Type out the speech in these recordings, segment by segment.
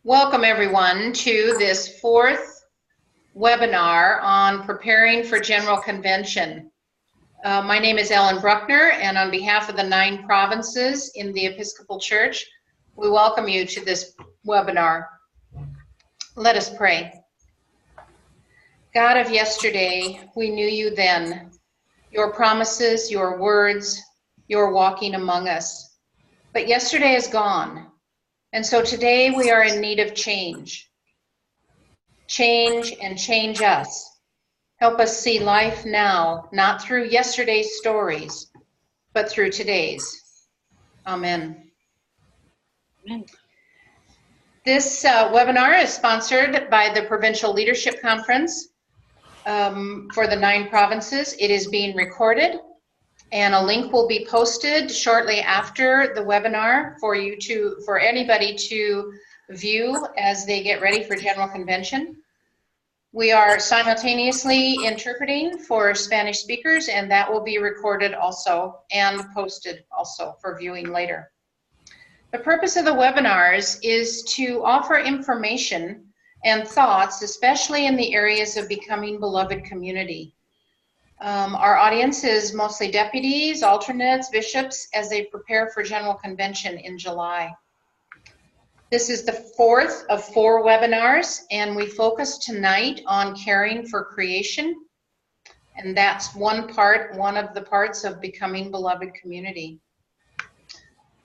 Welcome everyone to this fourth webinar on preparing for General Convention. My name is Ellen Bruckner, and on behalf of the 9 provinces in the Episcopal Church, we welcome you to this webinar. Let us pray. God of yesterday, we knew you then, your promises, your words, your walking among us. But yesterday is gone. And so today we are in need of change. Change and change us. Help us see life now, not through yesterday's stories, but through today's. Amen. Amen. This webinar is sponsored by the Provincial Leadership Conference for the 9 provinces. It is being recorded, and a link will be posted shortly after the webinar for anybody to view as they get ready for General Convention. We are simultaneously interpreting for Spanish speakers, and that will be recorded also and posted also for viewing later. The purpose of the webinars is to offer information and thoughts, especially in the areas of becoming beloved community. Our audience is mostly deputies, alternates, bishops, as they prepare for General Convention in July. This is the 4th of 4 webinars, and we focus tonight on caring for creation, and that's one of the parts of becoming beloved community.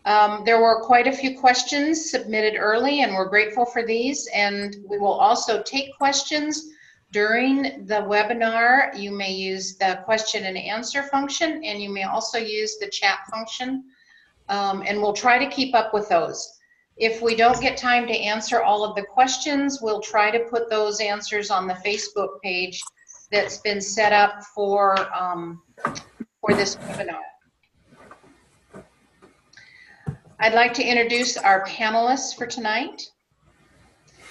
There were quite a few questions submitted early, and we're grateful for these, and we will also take questions during the webinar. You may use the question and answer function, and you may also use the chat function, and we'll try to keep up with those. If we don't get time to answer all of the questions, we'll try to put those answers on the Facebook page that's been set up for this webinar. I'd like to introduce our panelists for tonight.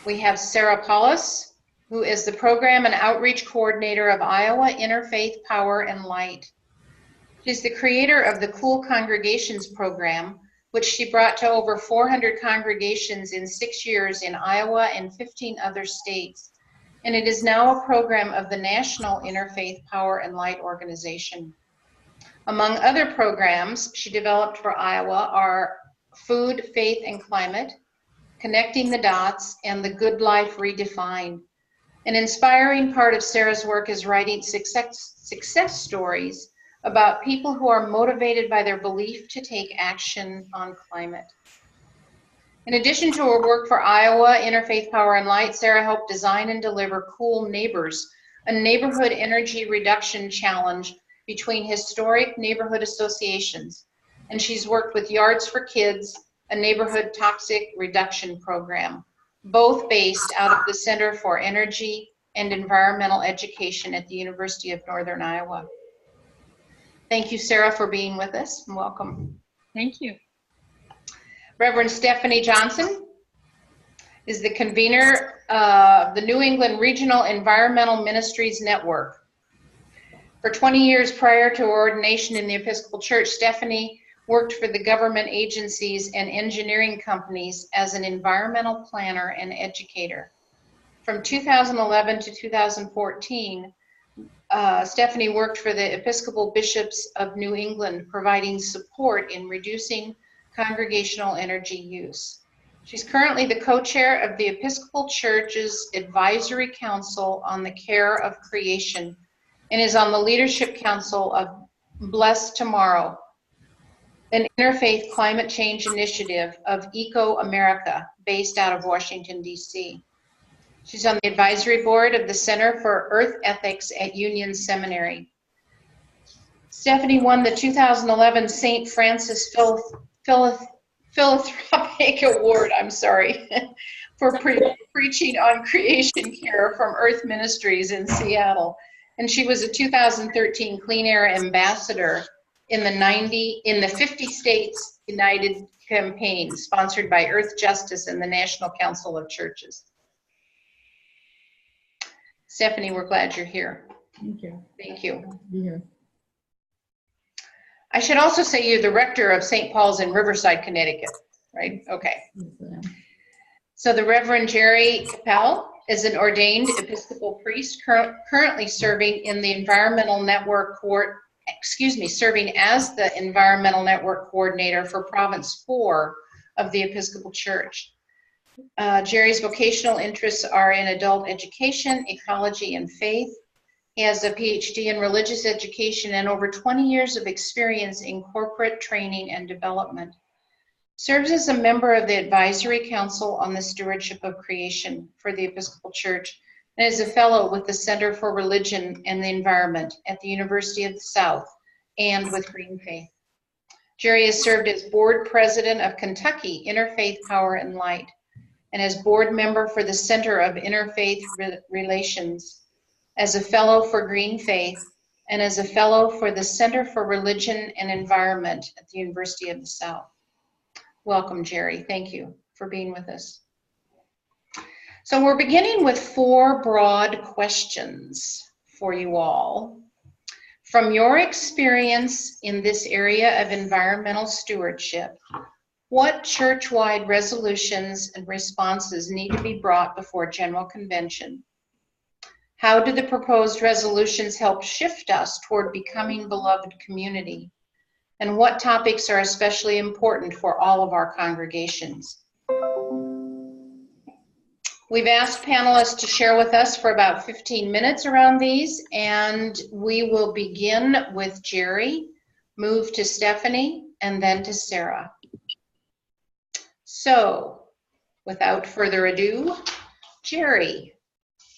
We have Sarah Paulus, who is the Program and Outreach Coordinator of Iowa Interfaith Power and Light. She's the creator of the Cool Congregations program, which she brought to over 400 congregations in 6 years in Iowa and 15 other states. And it is now a program of the National Interfaith Power and Light organization. Among other programs she developed for Iowa are Food, Faith, and Climate, Connecting the Dots, and The Good Life Redefined. An inspiring part of Sarah's work is writing success stories about people who are motivated by their belief to take action on climate. In addition to her work for Iowa Interfaith Power and Light, Sarah helped design and deliver Cool Neighbors, a neighborhood energy reduction challenge between historic neighborhood associations. And she's worked with Yards for Kids, a neighborhood toxic reduction program, both based out of the Center for Energy and Environmental Education at the University of Northern Iowa. Thank you, Sarah, for being with us, and welcome. Thank you. Reverend Stephanie Johnson is the convener of the New England Regional Environmental Ministries Network. For 20 years prior to her ordination in the Episcopal Church, Stephanie worked for the government agencies and engineering companies as an environmental planner and educator. From 2011 to 2014, Stephanie worked for the Episcopal Bishops of New England, providing support in reducing congregational energy use. She's currently the co-chair of the Episcopal Church's Advisory Council on the Care of Creation and is on the Leadership Council of Bless Tomorrow, an interfaith climate change initiative of Eco America based out of Washington, D.C. She's on the advisory board of the Center for Earth Ethics at Union Seminary. Stephanie won the 2011 St. Francis Philanthropic Award, for preaching on creation care from Earth Ministries in Seattle. And she was a 2013 Clean Air Ambassador in the 50 States United campaign sponsored by Earth Justice and the National Council of Churches. Stephanie, we're glad you're here. Thank you. Thank you. Yeah. I should also say you're the rector of St. Paul's in Riverside, Connecticut, right? Okay. So the Reverend Jerry Cappel is an ordained Episcopal priest currently serving in the Environmental Network serving as the Environmental Network Coordinator for Province 4 of the Episcopal Church. Jerry's vocational interests are in adult education, ecology, and faith. He has a Ph.D. in religious education and over 20 years of experience in corporate training and development. Serves as a member of the Advisory Council on the Stewardship of Creation for the Episcopal Church and is a fellow with the Center for Religion and the Environment at the University of the South and with GreenFaith. Jerry has served as board president of Kentucky Interfaith Power and Light and as board member for the Center of Interfaith Relations, as a fellow for GreenFaith, and as a fellow for the Center for Religion and Environment at the University of the South. Welcome, Jerry. Thank you for being with us. So we're beginning with 4 broad questions for you all. From your experience in this area of environmental stewardship, what church-wide resolutions and responses need to be brought before General Convention? How do the proposed resolutions help shift us toward becoming beloved community? And what topics are especially important for all of our congregations? We've asked panelists to share with us for about 15 minutes around these, and we will begin with Jerry, move to Stephanie, and then to Sarah. So, without further ado, Jerry,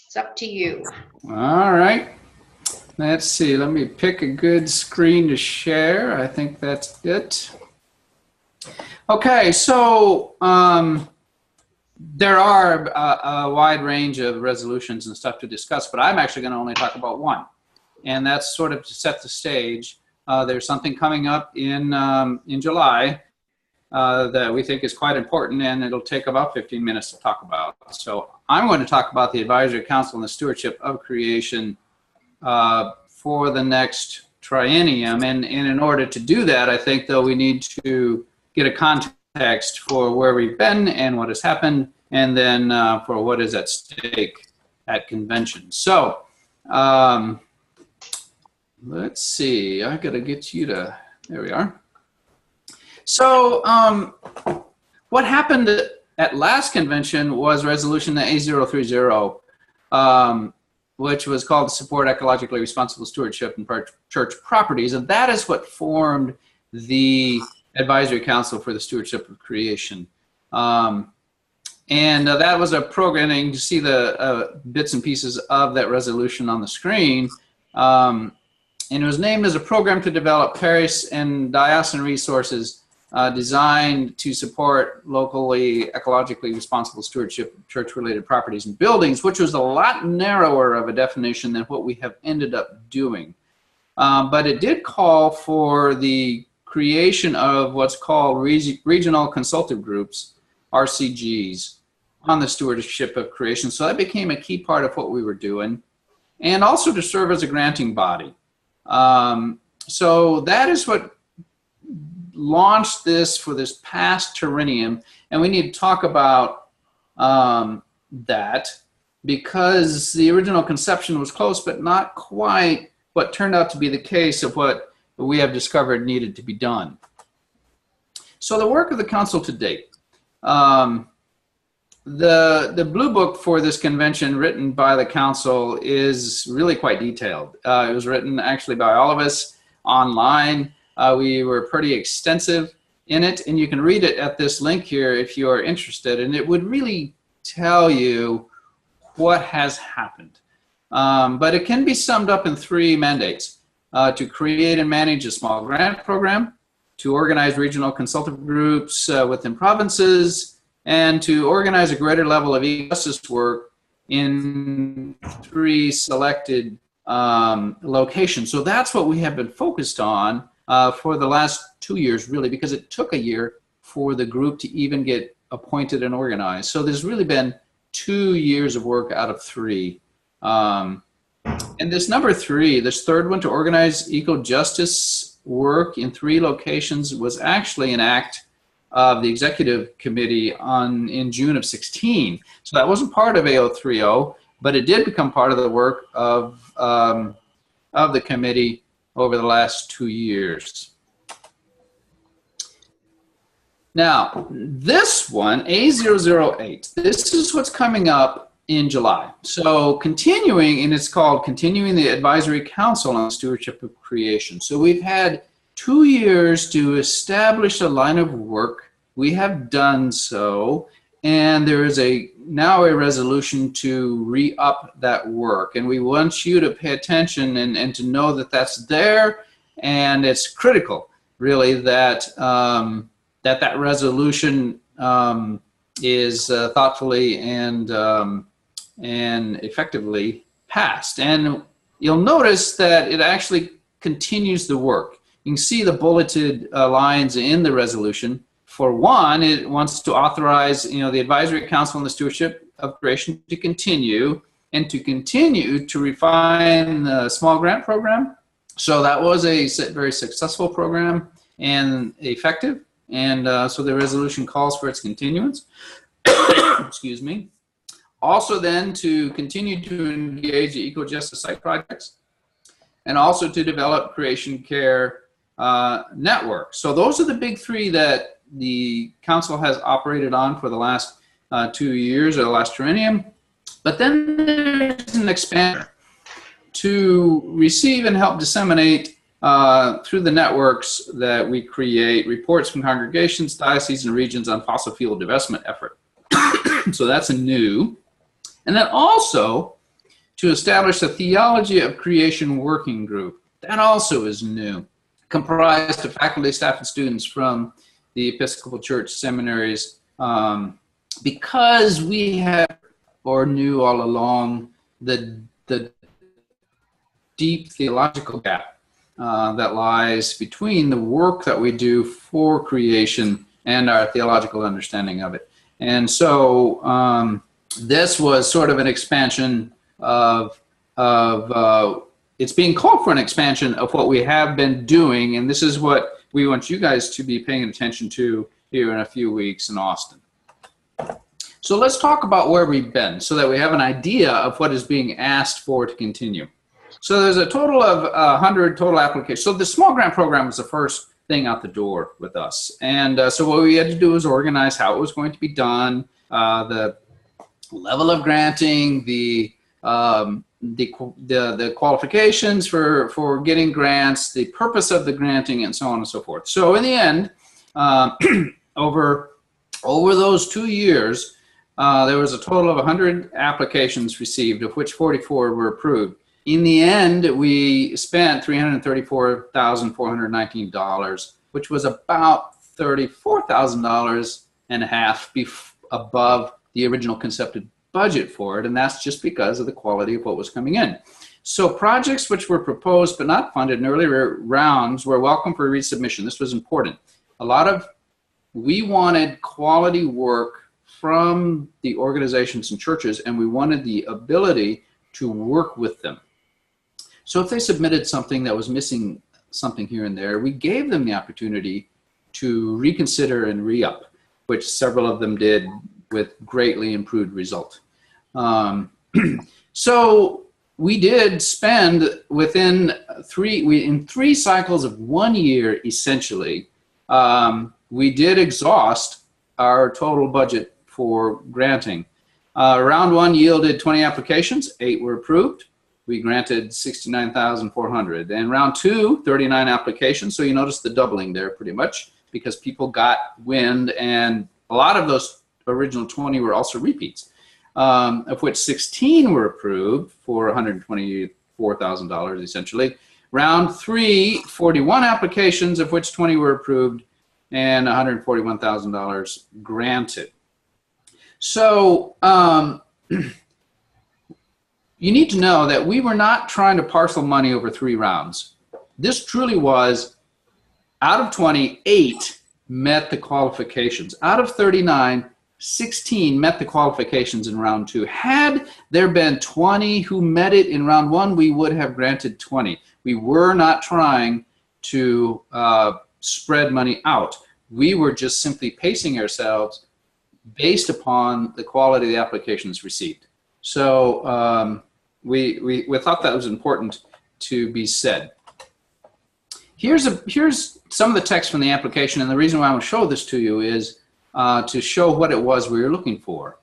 it's up to you. All right. Let's see. Let me pick a good screen to share. I think that's it. Okay, so there are a wide range of resolutions and stuff to discuss, but I'm actually going to only talk about one, and that's sort of to set the stage. There's something coming up in July that we think is quite important, and it'll take about 15 minutes to talk about. So I'm going to talk about the Advisory Council on the Stewardship of Creation for the next triennium. And in order to do that, I think, though, we need to get a context for where we've been and what has happened, and then for what is at stake at convention. So let's see. I got to get you to, there we are. So what happened at last convention was resolution A030, which was called to support ecologically responsible stewardship in church properties. And that is what formed the Advisory Council for the Stewardship of Creation. And that was a program, and you can see the bits and pieces of that resolution on the screen. And it was named as a program to develop parish and diocesan resources designed to support locally ecologically responsible stewardship of church-related properties and buildings, which was a lot narrower of a definition than what we have ended up doing. But it did call for the creation of what's called regional consultative groups, RCGs, on the stewardship of creation. So that became a key part of what we were doing, and also to serve as a granting body. So that is what launched this for this past triennium, and we need to talk about that, because the original conception was close but not quite what turned out to be the case of what we have discovered needed to be done. So the work of the council to date. The blue book for this convention, written by the council, is really quite detailed. It was written actually by all of us online. We were pretty extensive in it, and you can read it at this link here if you are interested, and it would really tell you what has happened. But it can be summed up in 3 mandates: to create and manage a small grant program, to organize regional consultative groups within provinces, and to organize a greater level of justice work in 3 selected locations. So that's what we have been focused on for the last 2 years, really, because it took a year for the group to even get appointed and organized. So there's really been 2 years of work out of 3. And this number 3, this third one, to organize eco-justice work in 3 locations, was actually an act of the executive committee in June of 16. So that wasn't part of AO30, but it did become part of the work of the committee over the last 2 years. Now, this one, A008, this is what's coming up in July. So continuing, and it's called Continuing the Advisory Council on Stewardship of Creation. So we've had 2 years to establish a line of work. We have done so, and there is now a resolution to re-up that work. And we want you to pay attention and to know that that's there, and it's critical, really, that that resolution is thoughtfully and effectively passed. And you'll notice that it actually continues the work. You can see the bulleted lines in the resolution. For one, it wants to authorize, the Advisory Council on the Stewardship of Creation to continue to refine the small grant program. So that was a very successful program and effective. And so the resolution calls for its continuance. Excuse me. Also then to continue to engage the eco-justice site projects, and also to develop creation care network. So those are the big three that the council has operated on for the last 2 years, or the last triennium. But then there's an expander to receive and help disseminate through the networks that we create reports from congregations, dioceses, and regions on fossil fuel divestment effort. So that's a new. And then also to establish a Theology of Creation working group. That also is new, comprised of faculty, staff, and students from the Episcopal Church seminaries, because we have, or knew all along, the deep theological gap that lies between the work that we do for creation and our theological understanding of it. And so this was sort of an expansion of it's being called for an expansion of what we have been doing, and this is what we want you guys to be paying attention to here in a few weeks in Austin. So let's talk about where we've been so that we have an idea of what is being asked for to continue. So there's a total of 100 total applications. So the small grant program was the first thing out the door with us. And so what we had to do was organize how it was going to be done, the level of granting, the qualifications for getting grants, the purpose of the granting, and so on and so forth. So in the end, over those 2 years, there was a total of 100 applications received, of which 44 were approved. In the end, we spent $334,419, which was about $34,000 and a half above the original concepted budget for it, and that's just because of the quality of what was coming in. So projects which were proposed but not funded in earlier rounds were welcome for resubmission. This was important. We wanted quality work from the organizations and churches, and we wanted the ability to work with them. So if they submitted something that was missing something here and there, we gave them the opportunity to reconsider and re-up, which several of them did with greatly improved result. So we did spend in 3 cycles of 1 year, essentially, we did exhaust our total budget for granting. Round 1 yielded 20 applications, 8 were approved. We granted 69,400. And round 2, 39 applications. So you notice the doubling there pretty much, because people got wind, and a lot of those original 20 were also repeats, of which 16 were approved for $124,000 essentially. Round 3, 41 applications, of which 20 were approved, and $141,000 granted. So you need to know that we were not trying to parcel money over 3 rounds. This truly was, out of 20, 8 met the qualifications. Out of 39, 16 met the qualifications in round 2. Had there been 20 who met it in round 1, we would have granted 20. We were not trying to spread money out. we were just simply pacing ourselves based upon the quality of the applications received. So we thought that was important to be said. Here's some of the text from the application, and the reason why I want to show this to you is to show what it was we were looking for.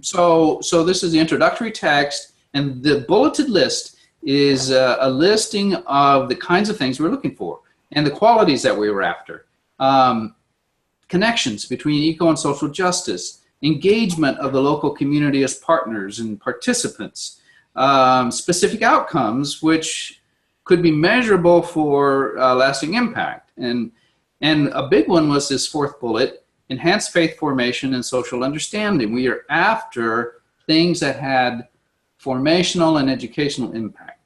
So this is the introductory text, and the bulleted list is a listing of the kinds of things we're looking for and the qualities that we were after. Connections between eco and social justice, engagement of the local community as partners and participants, specific outcomes which could be measurable for lasting impact. And a big one was this fourth bullet, enhanced faith formation and social understanding. We are after things that had formational and educational impact.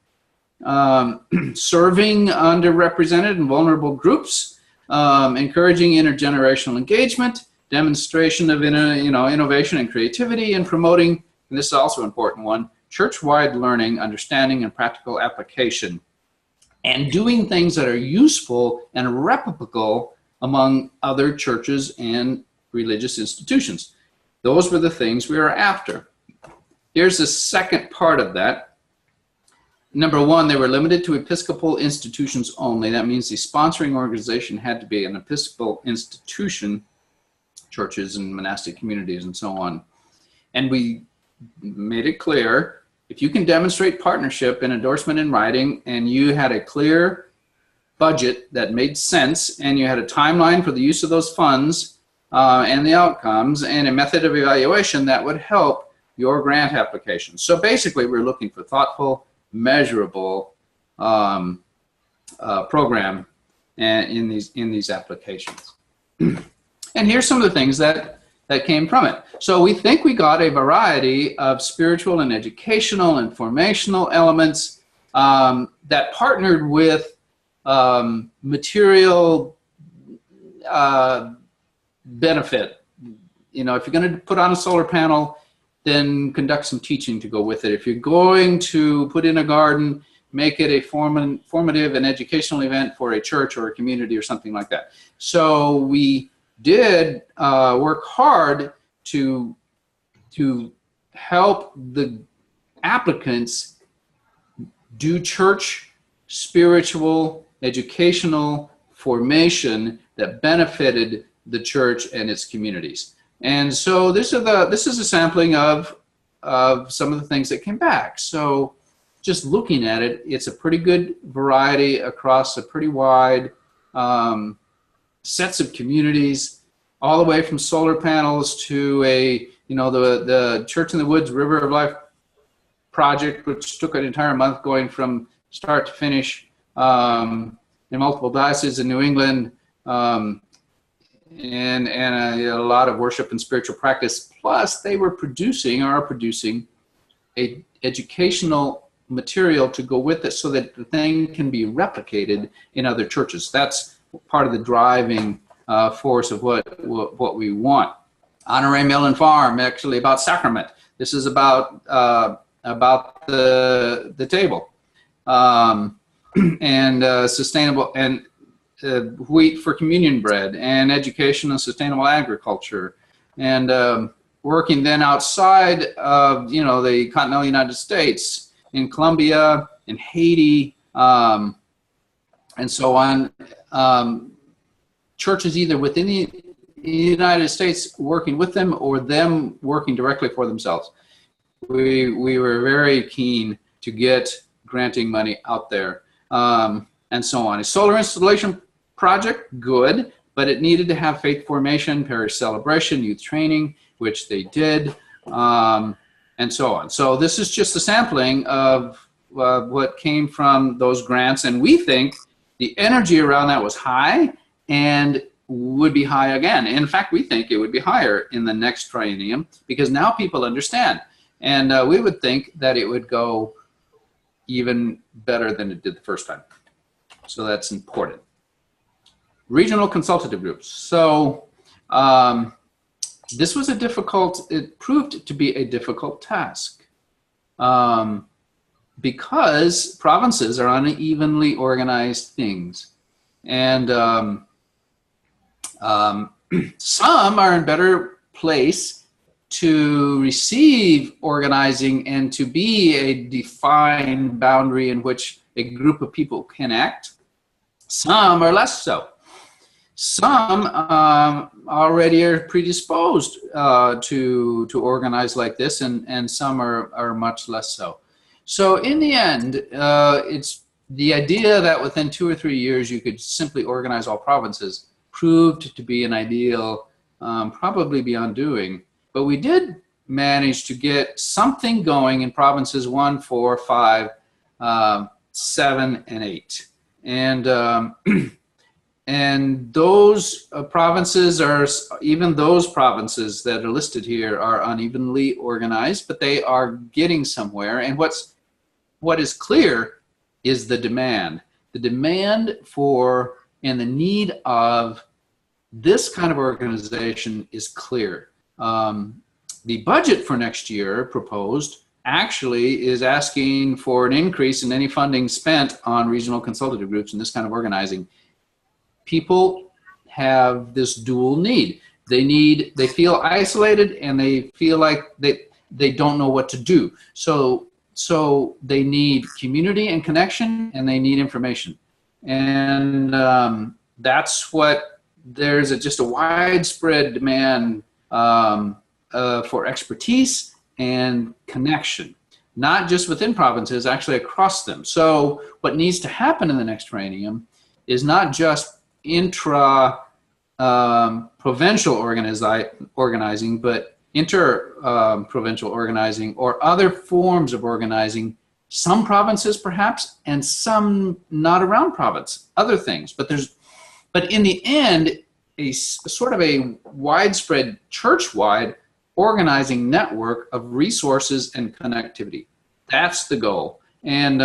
Serving underrepresented and vulnerable groups, encouraging intergenerational engagement, demonstration of innovation and creativity, and promoting, and this is also an important one, church-wide learning, understanding, and practical application, and doing things that are useful and replicable among other churches and religious institutions. Those were the things we were after. Here's the second part of that. Number one, they were limited to Episcopal institutions only. That means the sponsoring organization had to be an Episcopal institution, churches and monastic communities and so on. And we made it clear, if you can demonstrate partnership and endorsement in writing, and you had a clear budget that made sense, and you had a timeline for the use of those funds and the outcomes, and a method of evaluation that would help your grant application. So basically, we're looking for thoughtful, measurable program in these applications. And here's some of the things that came from it. So we think we got a variety of spiritual and educational and formational elements that partnered with material benefit. You know, if you're going to put on a solar panel, then conduct some teaching to go with it. If you're going to put in a garden, make it a formative and educational event for a church or a community or something like that. So we did work hard to help the applicants do church, spiritual, educational formation that benefited the church and its communities. And so this is a sampling of some of the things that came back. So just looking at it, it's a pretty good variety across a pretty wide sets of communities, all the way from solar panels to the Church in the Woods River of Life project, which took an entire month going from start to finish in multiple dioceses in New England. And a lot of worship and spiritual practice. Plus, they were are producing a educational material to go with it so that the thing can be replicated in other churches. That's part of the driving force of what we want. Honorary Mill and Farm, actually about sacrament. This is about the table and sustainable and wheat for communion bread, and education and sustainable agriculture, and working then outside of the continental United States, in Colombia, in Haiti, and so on. Churches either within the United States working with them or them working directly for themselves. We were very keen to get granting money out there, and so on. A solar installation project, good, but it needed to have faith formation, parish celebration, youth training, which they did, and so on. So this is just a sampling of what came from those grants, and we think the energy around that was high and would be high again. In fact, we think it would be higher in the next triennium because now people understand, and we would think that it would go even better than it did the first time. So that's important. Regional consultative groups. So this was it proved to be a difficult task because provinces are unevenly organized things. And Some are in better place to receive organizing and to be a defined boundary in which a group of people can act. Some are less so. Some already are predisposed to organize like this, and some are much less so. So in the end, it's the idea that within 2 or 3 years you could simply organize all provinces proved to be an ideal, probably beyond doing. But we did manage to get something going in provinces 1, 4, 5, 7, and 8. And those provinces are, even those provinces that are listed here are unevenly organized, but they are getting somewhere. And what is clear is the demand for and the need of this kind of organization is clear. The budget for next year proposed actually is asking for an increase in any funding spent on regional consultative groups and this kind of organizing. People have this dual need. They feel isolated and they feel like they don't know what to do. So they need community and connection, and they need information. And that's what there's just a widespread demand for expertise and connection, not just within provinces, actually across them. So what needs to happen in the next triennium is not just provincial organizing, but inter-provincial organizing or other forms of organizing, some provinces perhaps, and some not around province, other things. But in the end, a sort of a widespread church-wide organizing network of resources and connectivity. That's the goal. And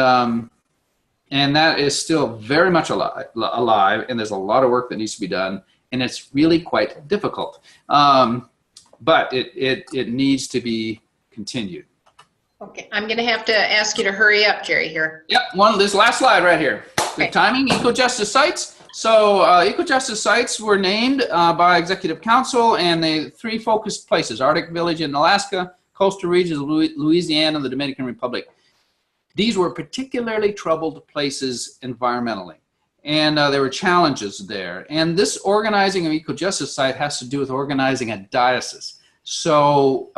that is still very much alive, and there's a lot of work that needs to be done, and it's really quite difficult. But it needs to be continued. Okay, I'm going to have to ask you to hurry up, Jerry, here. Yep, this last slide right here. Okay. The timing, eco-justice sites. So eco-justice sites were named by Executive Council, and the 3 focused places: Arctic Village in Alaska, coastal regions of Louisiana, and the Dominican Republic. These were particularly troubled places environmentally, and there were challenges there. And this organizing of eco-justice site has to do with organizing a diocese. So,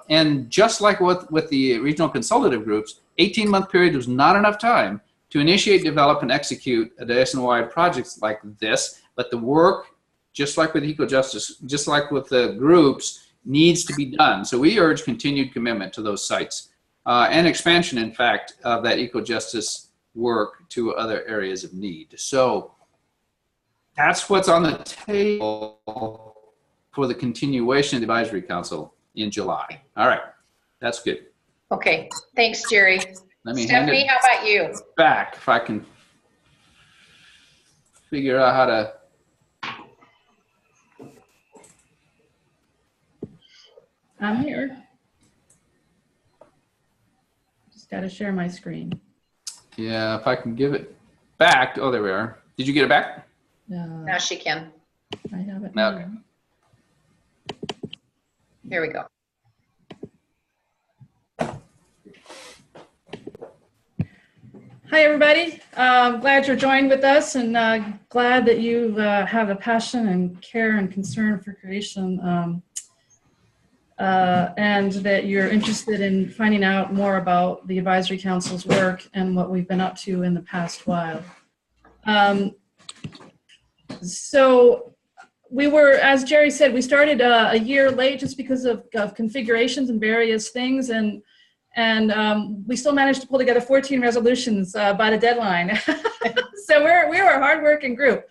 and just like with the regional consultative groups, 18-month period was not enough time to initiate, develop, and execute a diocesan-wide projects like this. But the work, just like with eco-justice, just like with the groups, needs to be done. So we urge continued commitment to those sites. And expansion, in fact, of that eco-justice work to other areas of need. So that's what's on the table for the continuation of the Advisory Council in July. All right, that's good. Okay, thanks, Jerry. Let me Stephanie, how about you? Back, if I can figure out how to. I'm here. Got to share my screen. Yeah, if I can give it back. Oh, there we are. Did you get it back? Now she can. I have it. Okay. Here we go. Hi, everybody. Glad you're joined with us, and glad that you have a passion and care and concern for creation. And that you're interested in finding out more about the Advisory Council's work and what we've been up to in the past while. So we were, as Jerry said, we started a year late just because of configurations and various things, and we still managed to pull together 14 resolutions by the deadline. So we were a hard-working group,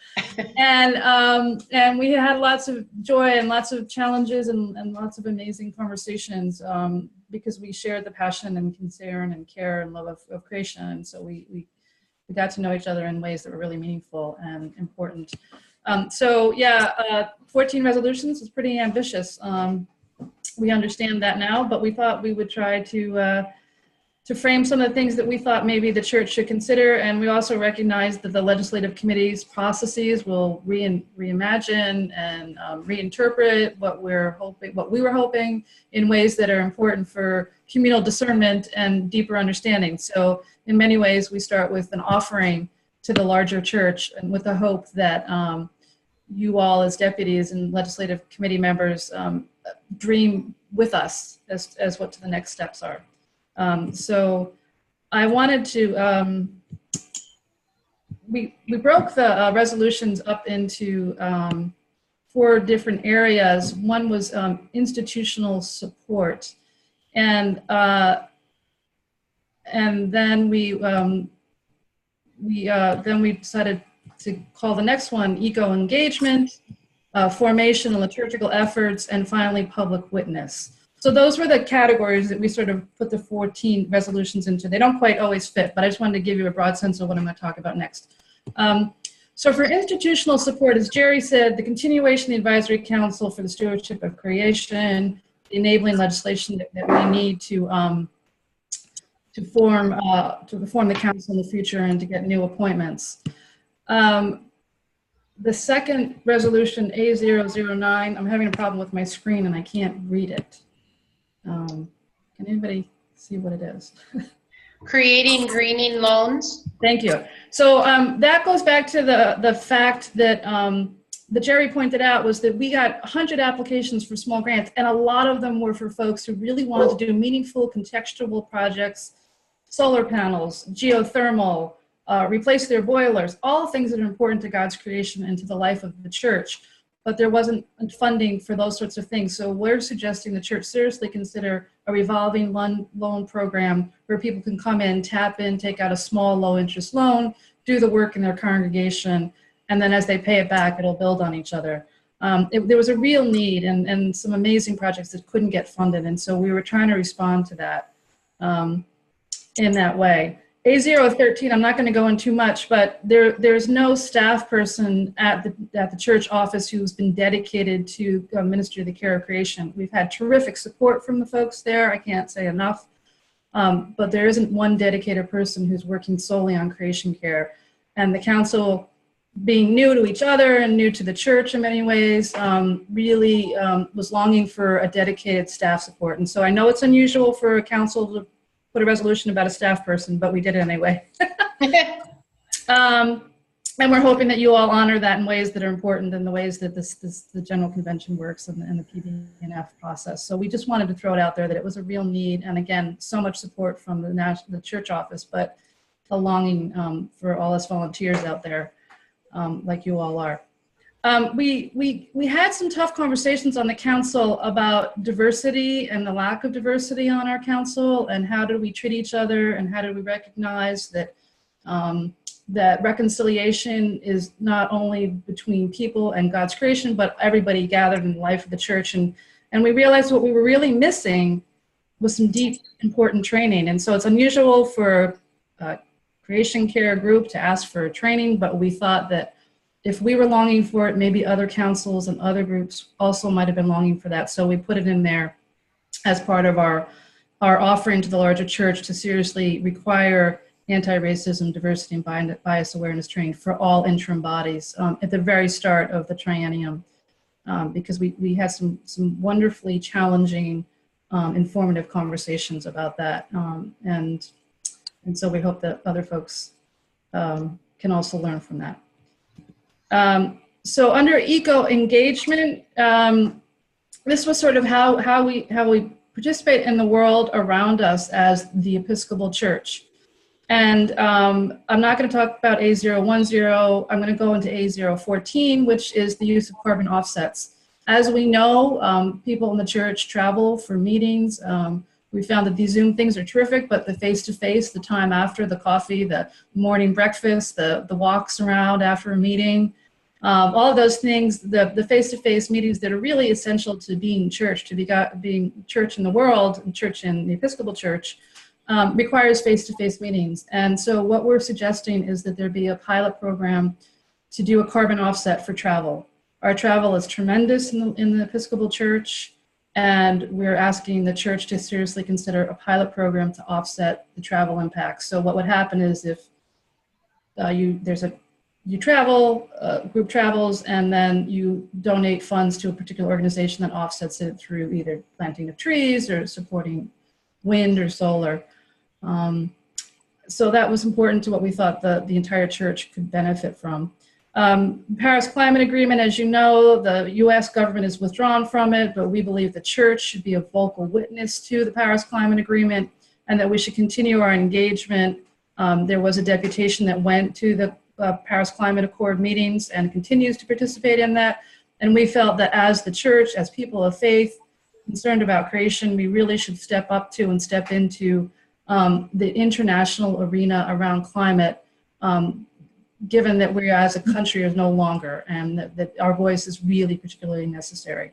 and we had lots of joy and lots of challenges and lots of amazing conversations because we shared the passion and concern and care and love of creation, and so we got to know each other in ways that were really meaningful and important. So yeah, 14 resolutions is pretty ambitious. We understand that now, but we thought we would try to frame some of the things that we thought maybe the church should consider. And we also recognize that the legislative committee's processes will reimagine and reinterpret what we were hoping in ways that are important for communal discernment and deeper understanding. So in many ways, we start with an offering to the larger church, and with the hope that you all as deputies and legislative committee members dream with us as what the next steps are. So I wanted to, we broke the resolutions up into 4 different areas. One was institutional support, and then we decided to call the next one eco-engagement, formation and liturgical efforts, and finally public witness. So those were the categories that we sort of put the 14 resolutions into. They don't quite always fit, but I just wanted to give you a broad sense of what I'm going to talk about next. So for institutional support, as Jerry said, the continuation of the Advisory Council for the Stewardship of Creation, the enabling legislation that we need to reform the council in the future and to get new appointments. The second resolution, A009, I'm having a problem with my screen and I can't read it. Can anybody see what it is? Creating greening loans. Thank you. So that goes back to the fact that that Jerry pointed out, was that we got 100 applications for small grants, and a lot of them were for folks who really wanted to do meaningful contextual projects, solar panels, geothermal, replace their boilers, all things that are important to God's creation and to the life of the church. But there wasn't funding for those sorts of things. So we're suggesting the church seriously consider a revolving loan program where people can come in, tap in, take out a small low interest loan, do the work in their congregation, and then as they pay it back, it'll build on each other. There was a real need and some amazing projects that couldn't get funded. And so we were trying to respond to that in that way. A013, I'm not going to go in too much, but there's no staff person at the church office who's been dedicated to ministry of the care of creation. We've had terrific support from the folks there. I can't say enough, but there isn't one dedicated person who's working solely on creation care. And the council, being new to each other and new to the church in many ways, really was longing for a dedicated staff support. And so I know it's unusual for a council to put a resolution about a staff person, but we did it anyway. And we're hoping that you all honor that in ways that are important in the ways that the General Convention works and the PD&F process. So we just wanted to throw it out there that it was a real need. And again, so much support from the church office, but a longing for all us volunteers out there, like you all are. We had some tough conversations on the council about diversity and the lack of diversity on our council, and how do we treat each other, and how do we recognize that that reconciliation is not only between people and God's creation, but everybody gathered in the life of the church. And we realized what we were really missing was some deep, important training. And so it's unusual for a creation care group to ask for training, but we thought that if we were longing for it, maybe other councils and other groups also might have been longing for that. So we put it in there as part of our offering to the larger church to seriously require anti-racism, diversity, and bias awareness training for all interim bodies at the very start of the triennium, because we had some wonderfully challenging, informative conversations about that. And so we hope that other folks can also learn from that. So under eco-engagement, this was sort of how we participate in the world around us as the Episcopal Church. And I'm not going to talk about A010. I'm going to go into A014, which is the use of carbon offsets. As we know, people in the church travel for meetings. We found that these Zoom things are terrific, but the face-to-face, the time after, the coffee, the morning breakfast, the walks around after a meeting, all of those things, the face-to-face meetings that are really essential to being church, being church in the world, and church in the Episcopal Church, requires face-to-face meetings. And so what we're suggesting is that there be a pilot program to do a carbon offset for travel. Our travel is tremendous in the Episcopal Church. And we're asking the church to seriously consider a pilot program to offset the travel impacts. So what would happen is if you travel, group travels, and then you donate funds to a particular organization that offsets it through either planting of trees or supporting wind or solar. So that was important to what we thought the entire church could benefit from. Paris Climate Agreement, as you know, the US government has withdrawn from it, but we believe the church should be a vocal witness to the Paris Climate Agreement and that we should continue our engagement. There was a deputation that went to the Paris Climate Accord meetings and continues to participate in that. And we felt that as the church, as people of faith, concerned about creation, we really should step up to and step into the international arena around climate, given that we as a country is no longer, and that our voice is really particularly necessary.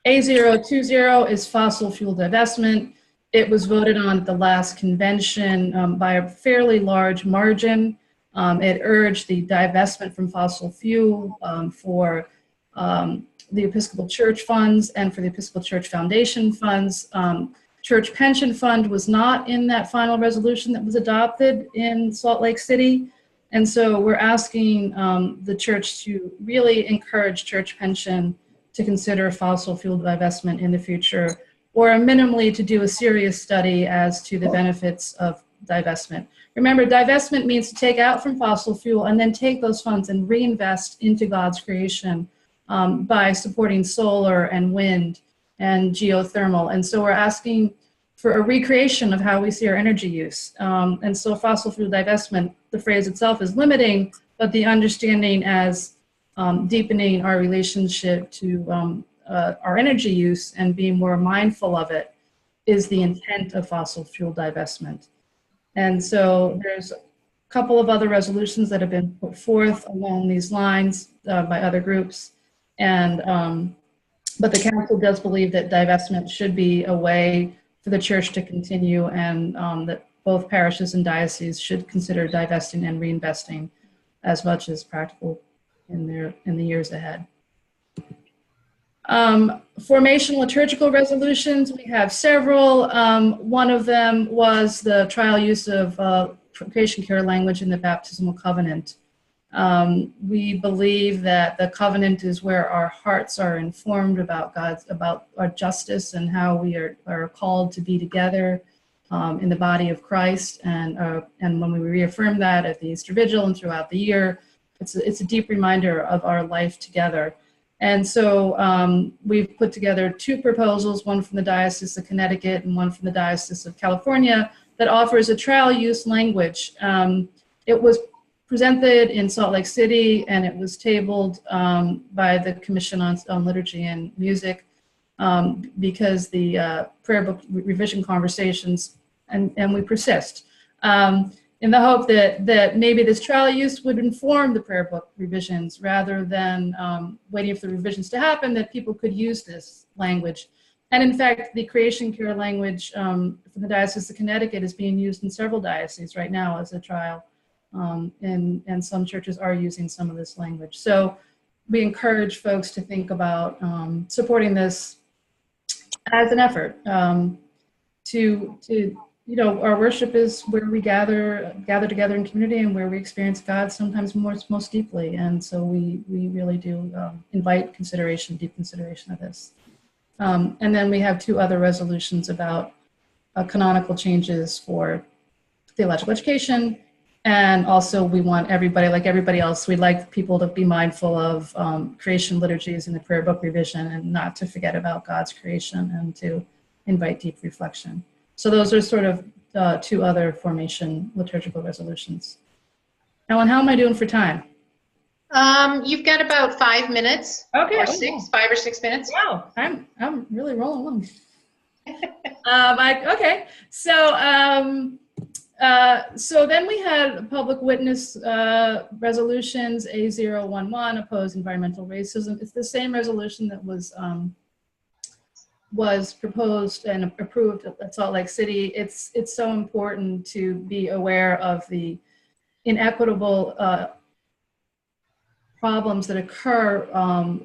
A020 is fossil fuel divestment. It was voted on at the last convention by a fairly large margin. It urged the divestment from fossil fuel for the Episcopal Church funds and for the Episcopal Church Foundation funds. Church Pension Fund was not in that final resolution that was adopted in Salt Lake City. And so we're asking the church to really encourage church pension to consider fossil fuel divestment in the future, or minimally to do a serious study as to the benefits of divestment. Remember, divestment means to take out from fossil fuel and then take those funds and reinvest into God's creation by supporting solar and wind and geothermal. And so we're asking for a recreation of how we see our energy use. And so fossil fuel divestment, the phrase itself is limiting, but the understanding as deepening our relationship to our energy use and being more mindful of it is the intent of fossil fuel divestment. And so there's a couple of other resolutions that have been put forth along these lines by other groups. And but the council does believe that divestment should be a way for the church to continue, and that both parishes and dioceses should consider divesting and reinvesting as much as practical in the years ahead. Formation liturgical resolutions, we have several. One of them was the trial use of creation care language in the baptismal covenant. We believe that the covenant is where our hearts are informed about about our justice and how we are called to be together in the body of Christ. And when we reaffirm that at the Easter Vigil and throughout the year, it's a deep reminder of our life together. And so we've put together two proposals, one from the Diocese of Connecticut and one from the Diocese of California, that offers a trial use language. It was presented in Salt Lake City, and it was tabled by the Commission on Liturgy and Music because the prayer book revision conversations, and we persist in the hope that maybe this trial use would inform the prayer book revisions rather than waiting for the revisions to happen, that people could use this language. And in fact, the creation care language from the Diocese of Connecticut is being used in several dioceses right now as a trial. And some churches are using some of this language. So we encourage folks to think about supporting this as an effort to our worship is where we gather together in community and where we experience God sometimes most deeply. And so we really do invite deep consideration of this. And then we have two other resolutions about canonical changes for theological education. And also we want everybody, like everybody else, we'd like people to be mindful of creation liturgies in the prayer book revision and not to forget about God's creation and to invite deep reflection. So those are sort of two other formation liturgical resolutions. Ellen, how am I doing for time? You've got about 5 minutes. Okay. Or 5 or 6 minutes. Wow, I'm really rolling along. Okay, so then we had public witness resolutions, A011, oppose environmental racism. It's the same resolution that was proposed and approved at Salt Lake City. It's so important to be aware of the inequitable problems that occur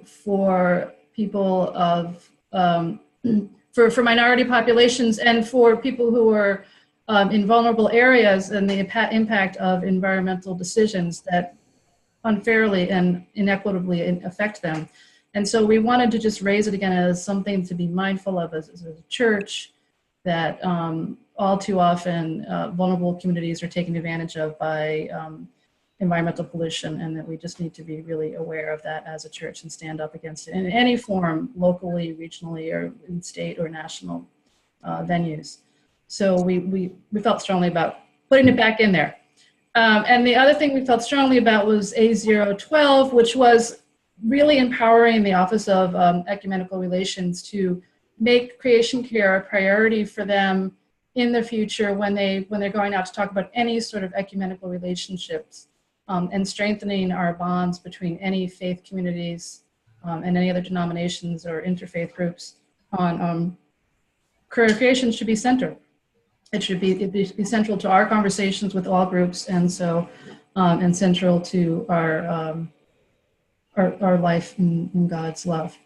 for people of for minority populations and for people who are in vulnerable areas, and the impact of environmental decisions that unfairly and inequitably affect them. And so we wanted to just raise it again as something to be mindful of as a church, that all too often vulnerable communities are taken advantage of by environmental pollution, and that we just need to be really aware of that as a church and stand up against it in any form, locally, regionally, or in state or national venues. So we felt strongly about putting it back in there. And the other thing we felt strongly about was A012, which was really empowering the Office of Ecumenical Relations to make creation care a priority for them in the future when they're going out to talk about any sort of ecumenical relationships, and strengthening our bonds between any faith communities and any other denominations or interfaith groups on creation should be centered. It should be central to our conversations with all groups, and so and central to our life in God's love.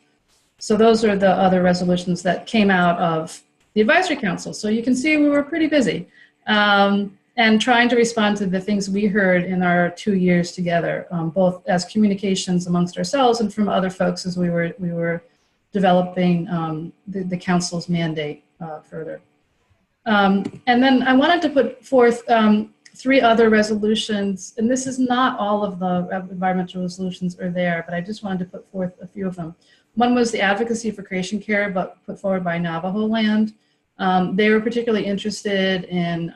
So those are the other resolutions that came out of the advisory council. So you can see we were pretty busy and trying to respond to the things we heard in our 2 years together, both as communications amongst ourselves and from other folks as we were developing the council's mandate further. And then I wanted to put forth 3 other resolutions, and this is not all of the environmental resolutions are there, but I just wanted to put forth a few of them. One was the advocacy for creation care, but put forward by Navajo Land. They were particularly interested in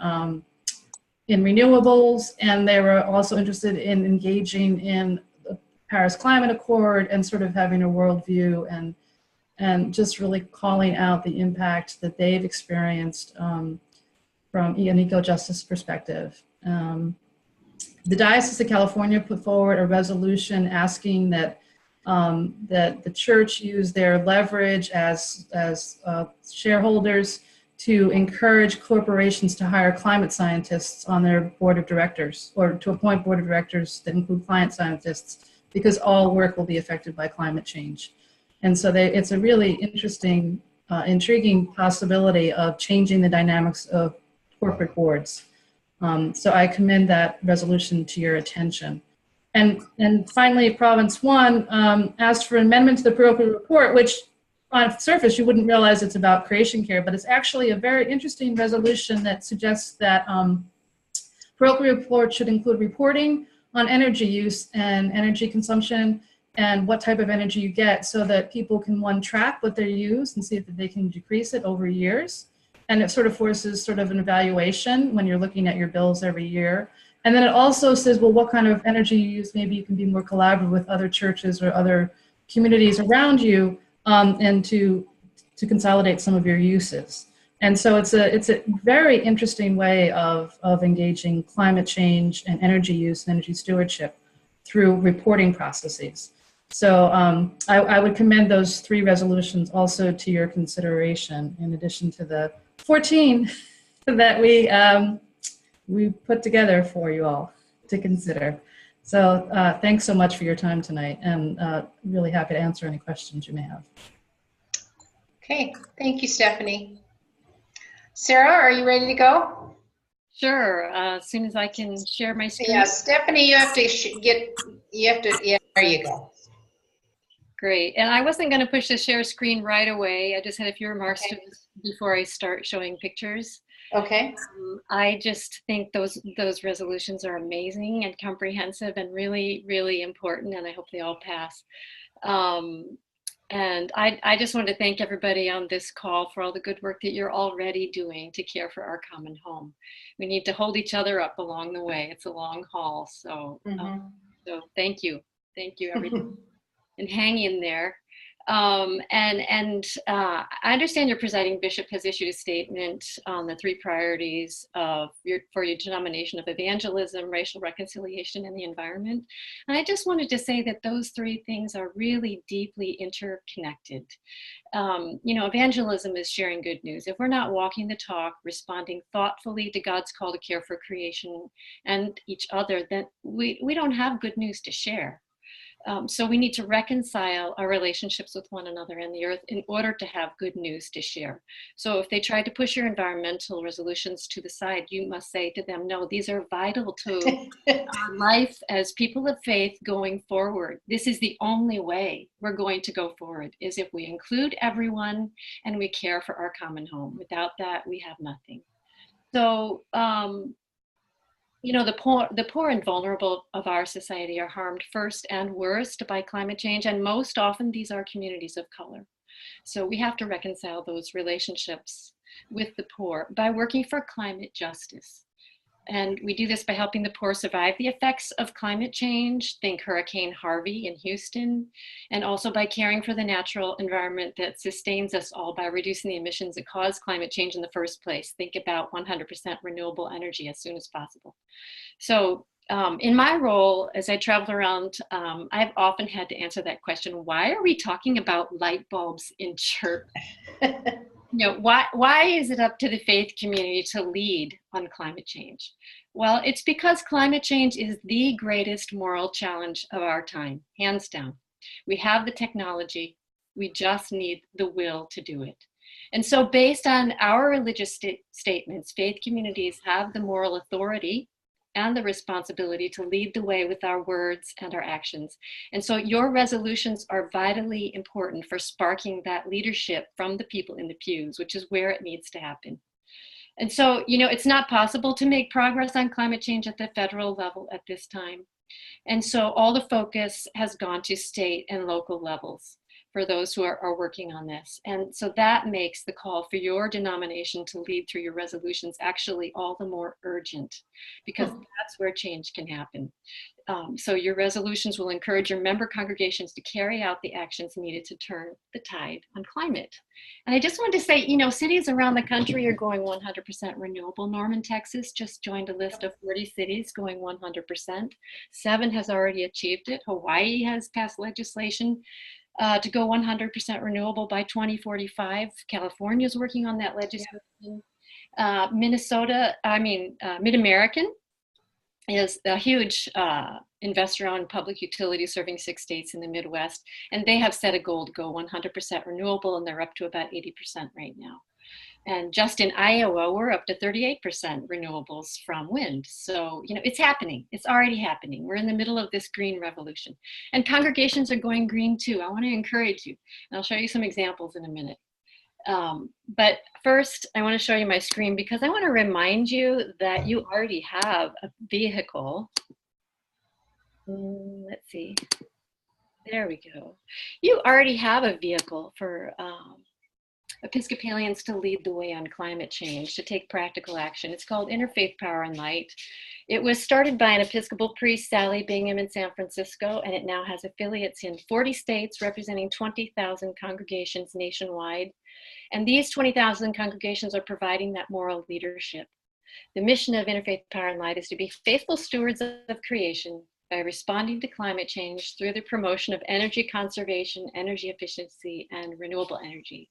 renewables, and they were also interested in engaging in the Paris Climate Accord and sort of having a worldview and just really calling out the impact that they've experienced from an eco-justice perspective. The Diocese of California put forward a resolution asking that the church use their leverage as shareholders to encourage corporations to hire climate scientists on their board of directors, or to appoint board of directors that include climate scientists, because all work will be affected by climate change. And so it's a really interesting, intriguing possibility of changing the dynamics of corporate boards. So I commend that resolution to your attention. And finally, Province 1 asked for an amendment to the parochial report, which on the surface you wouldn't realize it's about creation care, but it's actually a very interesting resolution that suggests that parochial report should include reporting on energy use and energy consumption and what type of energy you get, so that people can, one, track what they use and see if they can decrease it over years. And it sort of forces sort of an evaluation when you're looking at your bills every year. And then it also says, well, what kind of energy you use, maybe you can be more collaborative with other churches or other communities around you, and to consolidate some of your uses. And so it's a very interesting way of engaging climate change and energy use and energy stewardship through reporting processes. So I would commend those 3 resolutions also to your consideration, in addition to the 14 that we put together for you all to consider. So thanks so much for your time tonight, and really happy to answer any questions you may have. Okay, thank you, Stephanie. Sarah, are you ready to go? Sure. As soon as I can share my screen. Yeah, Stephanie, you have to yeah, there you go. Great. And I wasn't going to push the share screen right away. I just had a few remarks Okay. before I start showing pictures. Okay. I just think those resolutions are amazing and comprehensive and really, really important, and I hope they all pass. And I just want to thank everybody on this call for all the good work that you're already doing to care for our common home. We need to hold each other up along the way. It's a long haul. So, so thank you. Thank you, everybody. And hang in there. I understand your presiding bishop has issued a statement on the 3 priorities for your denomination of evangelism, racial reconciliation, and the environment. And I just wanted to say that those 3 things are really deeply interconnected. Evangelism is sharing good news. If we're not walking the talk, responding thoughtfully to God's call to care for creation and each other, then we don't have good news to share. So we need to reconcile our relationships with one another and the earth in order to have good news to share. So if they try to push your environmental resolutions to the side, you must say to them, no, these are vital to our life as people of faith going forward. This is the only way we're going to go forward, is if we include everyone and we care for our common home. Without that, we have nothing. So, you know, the poor and vulnerable of our society are harmed first and worst by climate change, and most often these are communities of color. So we have to reconcile those relationships with the poor by working for climate justice. And we do this by helping the poor survive the effects of climate change, think Hurricane Harvey in Houston, and also by caring for the natural environment that sustains us all by reducing the emissions that cause climate change in the first place. Think about 100% renewable energy as soon as possible. So in my role, as I travel around, I've often had to answer that question, why are we talking about light bulbs in church? You know, why is it up to the faith community to lead on climate change? Well, it's because climate change is the greatest moral challenge of our time, hands down. We have the technology, we just need the will to do it. And so based on our religious statements, faith communities have the moral authority and the responsibility to lead the way with our words and our actions. And so your resolutions are vitally important for sparking that leadership from the people in the pews, which is where it needs to happen. And so, you know, it's not possible to make progress on climate change at the federal level at this time. And so all the focus has gone to state and local levels for those who are working on this. And so that makes the call for your denomination to lead through your resolutions actually all the more urgent, because that's where change can happen. So your resolutions will encourage your member congregations to carry out the actions needed to turn the tide on climate. And I just wanted to say, you know, cities around the country are going 100% renewable. Norman, Texas just joined a list of 40 cities going 100%. 7 has already achieved it. Hawaii has passed legislation to go 100% renewable by 2045. California is working on that legislation. Mid-American is a huge investor-owned public utility serving 6 states in the Midwest, and they have set a goal to go 100% renewable, and they're up to about 80% right now. And just in Iowa, we're up to 38% renewables from wind. So, you know, it's happening. It's already happening. We're in the middle of this green revolution. And congregations are going green too. I want to encourage you. And I'll show you some examples in a minute. But first, I want to show you my screen because I want to remind you that you already have a vehicle. Let's see. There we go. You already have a vehicle for Episcopalians to lead the way on climate change, to take practical action. It's called Interfaith Power and Light. It was started by an Episcopal priest, Sally Bingham, in San Francisco, and it now has affiliates in 40 states representing 20,000 congregations nationwide. And these 20,000 congregations are providing that moral leadership. The mission of Interfaith Power and Light is to be faithful stewards of creation by responding to climate change through the promotion of energy conservation, energy efficiency, and renewable energy.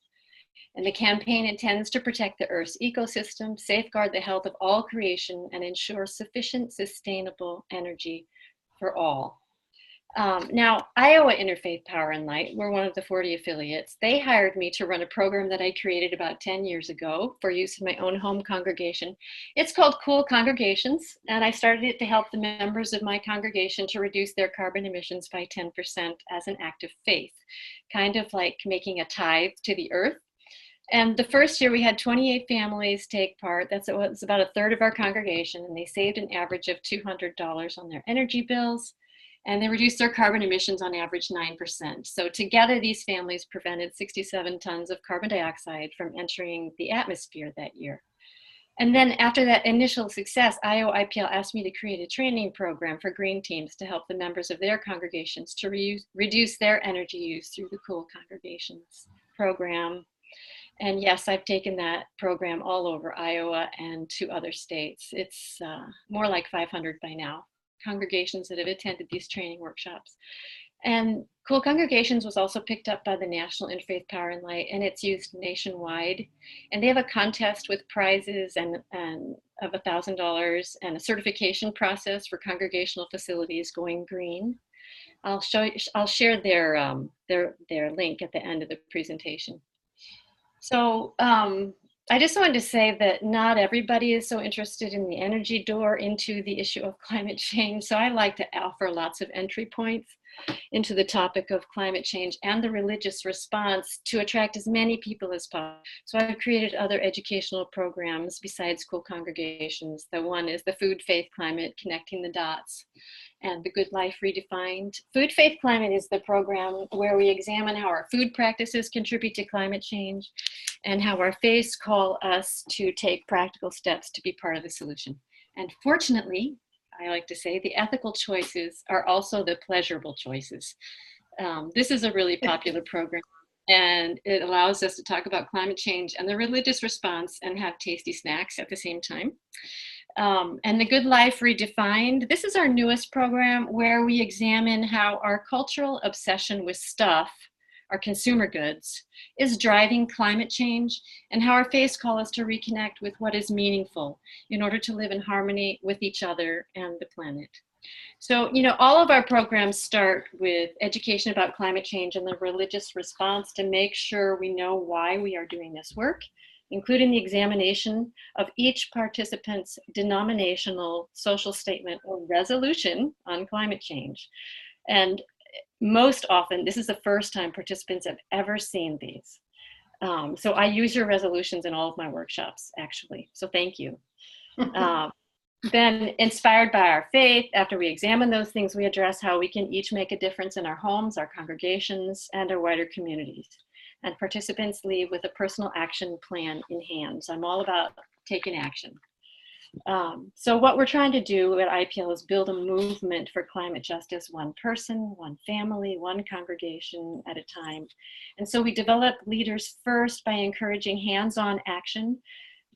And the campaign intends to protect the Earth's ecosystem, safeguard the health of all creation, and ensure sufficient sustainable energy for all. Now, Iowa Interfaith Power and Light, we're one of the 40 affiliates. They hired me to run a program that I created about 10 years ago for use in my own home congregation. It's called Cool Congregations, and I started it to help the members of my congregation to reduce their carbon emissions by 10% as an act of faith, kind of like making a tithe to the earth. And the first year we had 28 families take part. It was about a third of our congregation, and they saved an average of $200 on their energy bills, and they reduced their carbon emissions on average 9%. So together, these families prevented 67 tons of carbon dioxide from entering the atmosphere that year. And then after that initial success, Iowa IPL asked me to create a training program for green teams to help the members of their congregations to reduce their energy use through the Cool Congregations program. And yes, I've taken that program all over Iowa and to other states. It's more like 500 by now, congregations that have attended these training workshops. And Cool Congregations was also picked up by the National Interfaith Power and Light, and it's used nationwide. And they have a contest with prizes and of $1,000 and a certification process for congregational facilities going green. I'll share their link at the end of the presentation. So I just wanted to say that not everybody is so interested in the energy door into the issue of climate change. So I like to offer lots of entry points into the topic of climate change and the religious response to attract as many people as possible. So I've created other educational programs besides school congregations. The one is the Food, Faith, Climate, Connecting the Dots, and the Good Life Redefined. Food, Faith, Climate is the program where we examine how our food practices contribute to climate change and how our faiths call us to take practical steps to be part of the solution. And fortunately, I like to say, the ethical choices are also the pleasurable choices. This is a really popular program, and it allows us to talk about climate change and the religious response and have tasty snacks at the same time. And the Good Life Redefined, this is our newest program where we examine how our cultural obsession with stuff, our consumer goods, is driving climate change, and how our faiths call us to reconnect with what is meaningful in order to live in harmony with each other and the planet. So, all of our programs start with education about climate change and the religious response to make sure we know why we are doing this work, including the examination of each participant's denominational social statement or resolution on climate change. And most often, this is the first time participants have ever seen these. So I use your resolutions in all of my workshops, actually. So thank you. Then, inspired by our faith, after we examine those things, we address how we can each make a difference in our homes, our congregations, and our wider communities. And participants leave with a personal action plan in hand. So I'm all about taking action. So what we're trying to do at IPL is build a movement for climate justice, one person, one family, one congregation at a time. And so we develop leaders first by encouraging hands-on action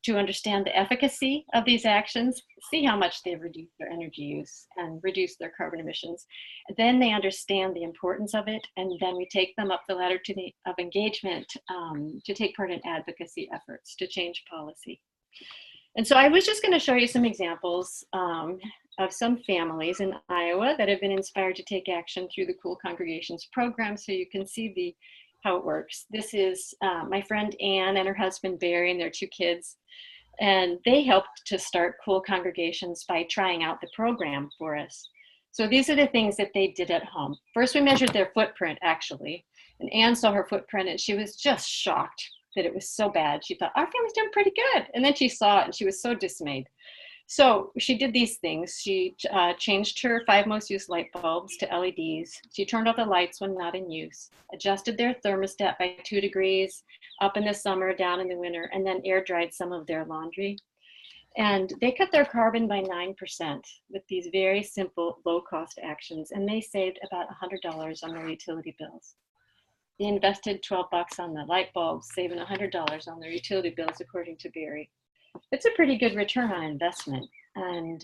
to understand the efficacy of these actions, see how much they've reduced their energy use and reduced their carbon emissions. Then they understand the importance of it, and then we take them up the ladder of engagement to take part in advocacy efforts to change policy. And so I was just going to show you some examples of some families in Iowa that have been inspired to take action through the Cool Congregations program, so you can see how it works. This is my friend Ann and her husband Barry and their 2 kids. And they helped to start Cool Congregations by trying out the program for us. So these are the things that they did at home. First, we measured their footprint, actually. And Ann saw her footprint and she was just shocked that it was so bad. She thought, our family's doing pretty good. And then she saw it and she was so dismayed. So she did these things. She changed her 5 most used light bulbs to LEDs. She turned off the lights when not in use, adjusted their thermostat by 2 degrees, up in the summer, down in the winter, and then air dried some of their laundry. And they cut their carbon by 9% with these very simple, low-cost actions, and they saved about $100 on their utility bills. They invested $12 on the light bulbs, saving $100 on their utility bills, according to Barry. It's a pretty good return on investment. And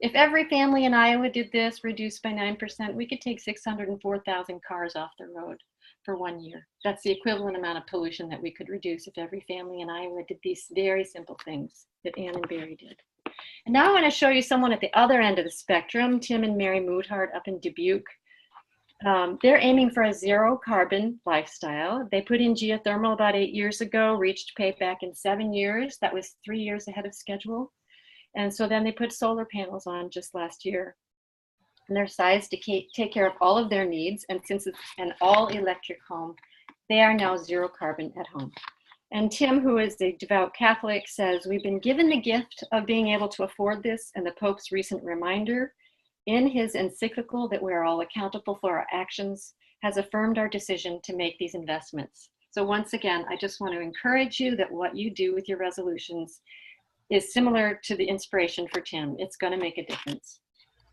if every family in Iowa did this, reduced by 9%, we could take 604,000 cars off the road for 1 year. That's the equivalent amount of pollution that we could reduce if every family in Iowa did these very simple things that Ann and Barry did. And now I want to show you someone at the other end of the spectrum, Tim and Mary Moodhart up in Dubuque. They're aiming for a 0 carbon lifestyle. They put in geothermal about 8 years ago, reached payback in 7 years. That was 3 years ahead of schedule. And so then they put solar panels on just last year. And they're sized to take care of all of their needs. And since it's an all electric home, they are now 0 carbon at home. And Tim, who is a devout Catholic, says, we've been given the gift of being able to afford this, and the Pope's recent reminder in his encyclical that we're all accountable for our actions has affirmed our decision to make these investments. So once again, I just want to encourage you that what you do with your resolutions is similar to the inspiration for Tim. It's going to make a difference.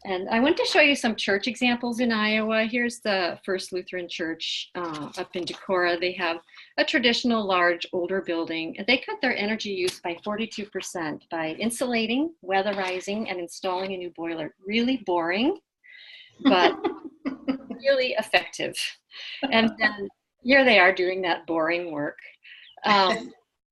And I want to show you some church examples in Iowa. Here's the First Lutheran Church up in Decorah. They have a traditional large older building. They cut their energy use by 42% by insulating, weatherizing, and installing a new boiler. Really boring, but really effective. And then here they are doing that boring work.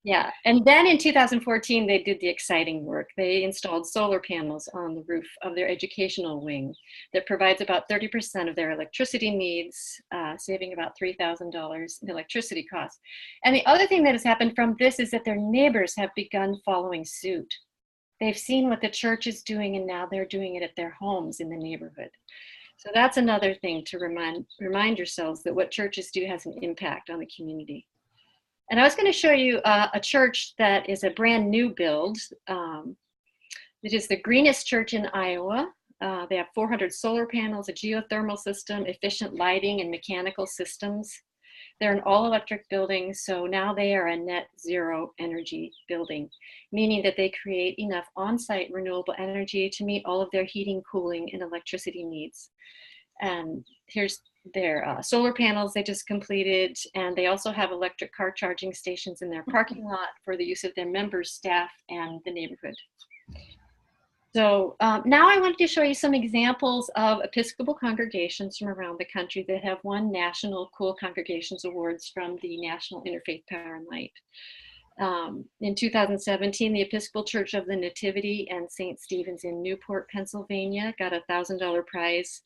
Yeah, and then in 2014, they did the exciting work. They installed solar panels on the roof of their educational wing that provides about 30% of their electricity needs, saving about $3,000 in electricity costs. And the other thing that has happened from this is that their neighbors have begun following suit. They've seen what the church is doing, and now they're doing it at their homes in the neighborhood. So that's another thing to remind yourselves that what churches do has an impact on the community. And I was going to show you a church that is a brand new build. It is the greenest church in Iowa. They have 400 solar panels, a geothermal system, efficient lighting, and mechanical systems. They're an all-electric building, so now they are a net zero energy building, meaning that they create enough on-site renewable energy to meet all of their heating, cooling, and electricity needs. And here's their solar panels they just completed, and they also have electric car charging stations in their parking lot for the use of their members, staff, and the neighborhood. So now I wanted to show you some examples of Episcopal congregations from around the country that have won National Cool Congregations Awards from the National Interfaith Power and Light. In 2017, the Episcopal Church of the Nativity and St. Stephen's in Newport, Pennsylvania got a $1,000 prize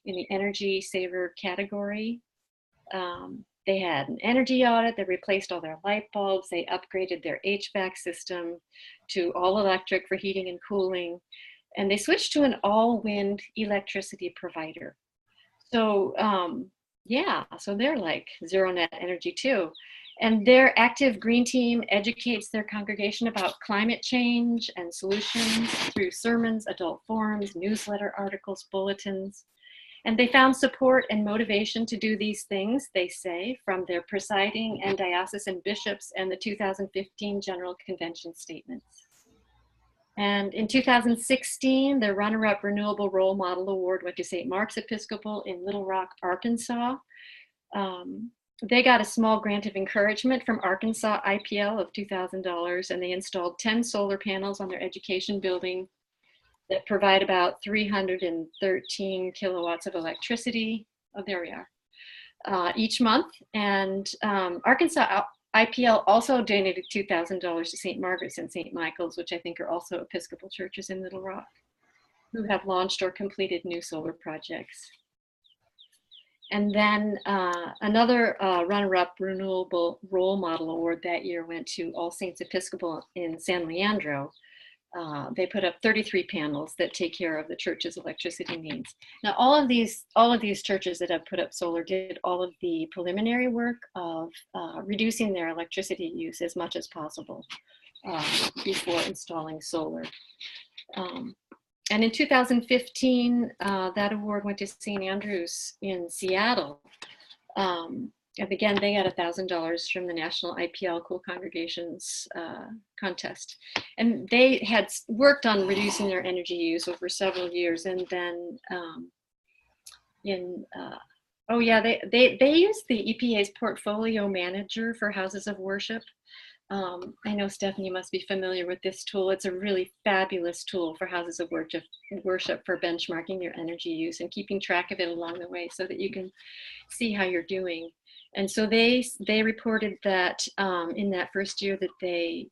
in the Energy Saver category. They had an energy audit. They replaced all their light bulbs. They upgraded their HVAC system to all electric for heating and cooling. And they switched to an all-wind electricity provider. So yeah, so they're like zero net energy too. And their active green team educates their congregation about climate change and solutions through sermons, adult forums, newsletter articles, bulletins. And they found support and motivation to do these things, they say, from their presiding and diocesan bishops and the 2015 General Convention statements. And in 2016, the runner-up Renewable Role Model Award went to St. Mark's Episcopal in Little Rock, Arkansas. They got a small grant of encouragement from Arkansas IPL of $2,000, and they installed 10 solar panels on their education building that provide about 313 kilowatts of electricity. Oh, there we are. Each month. And Arkansas IPL also donated $2,000 to St. Margaret's and St. Michael's, which I think are also Episcopal churches in Little Rock, who have launched or completed new solar projects. And then another runner-up Renewable Role Model Award that year went to All Saints Episcopal in San Leandro. They put up 33 panels that take care of the church's electricity needs. Now, all of these churches that have put up solar did all of the preliminary work of reducing their electricity use as much as possible before installing solar. And in 2015, that award went to St. Andrew's in Seattle. And again, they got $1,000 from the National IPL Cool Congregations contest. And they had worked on reducing their energy use over several years. And then they used the EPA's portfolio manager for houses of worship. I know, Stephanie, you must be familiar with this tool. It's a really fabulous tool for houses of worship for benchmarking your energy use and keeping track of it along the way so that you can see how you're doing. And so they reported that in that first year that they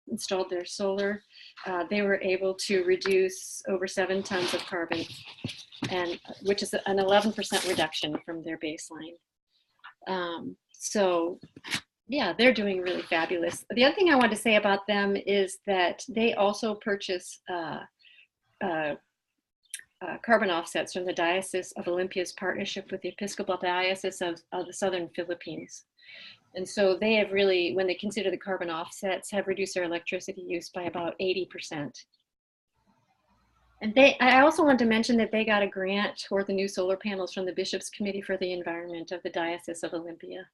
installed their solar, they were able to reduce over 7 tons of carbon, and which is an 11% reduction from their baseline. So yeah, they're doing really fabulous. The other thing I want to say about them is that they also purchase carbon offsets from the Diocese of Olympia's partnership with the Episcopal Diocese of the Southern Philippines. And so they have really, when they consider the carbon offsets, have reduced their electricity use by about 80%. And I also want to mention that they got a grant for the new solar panels from the Bishops' Committee for the Environment of the Diocese of Olympia.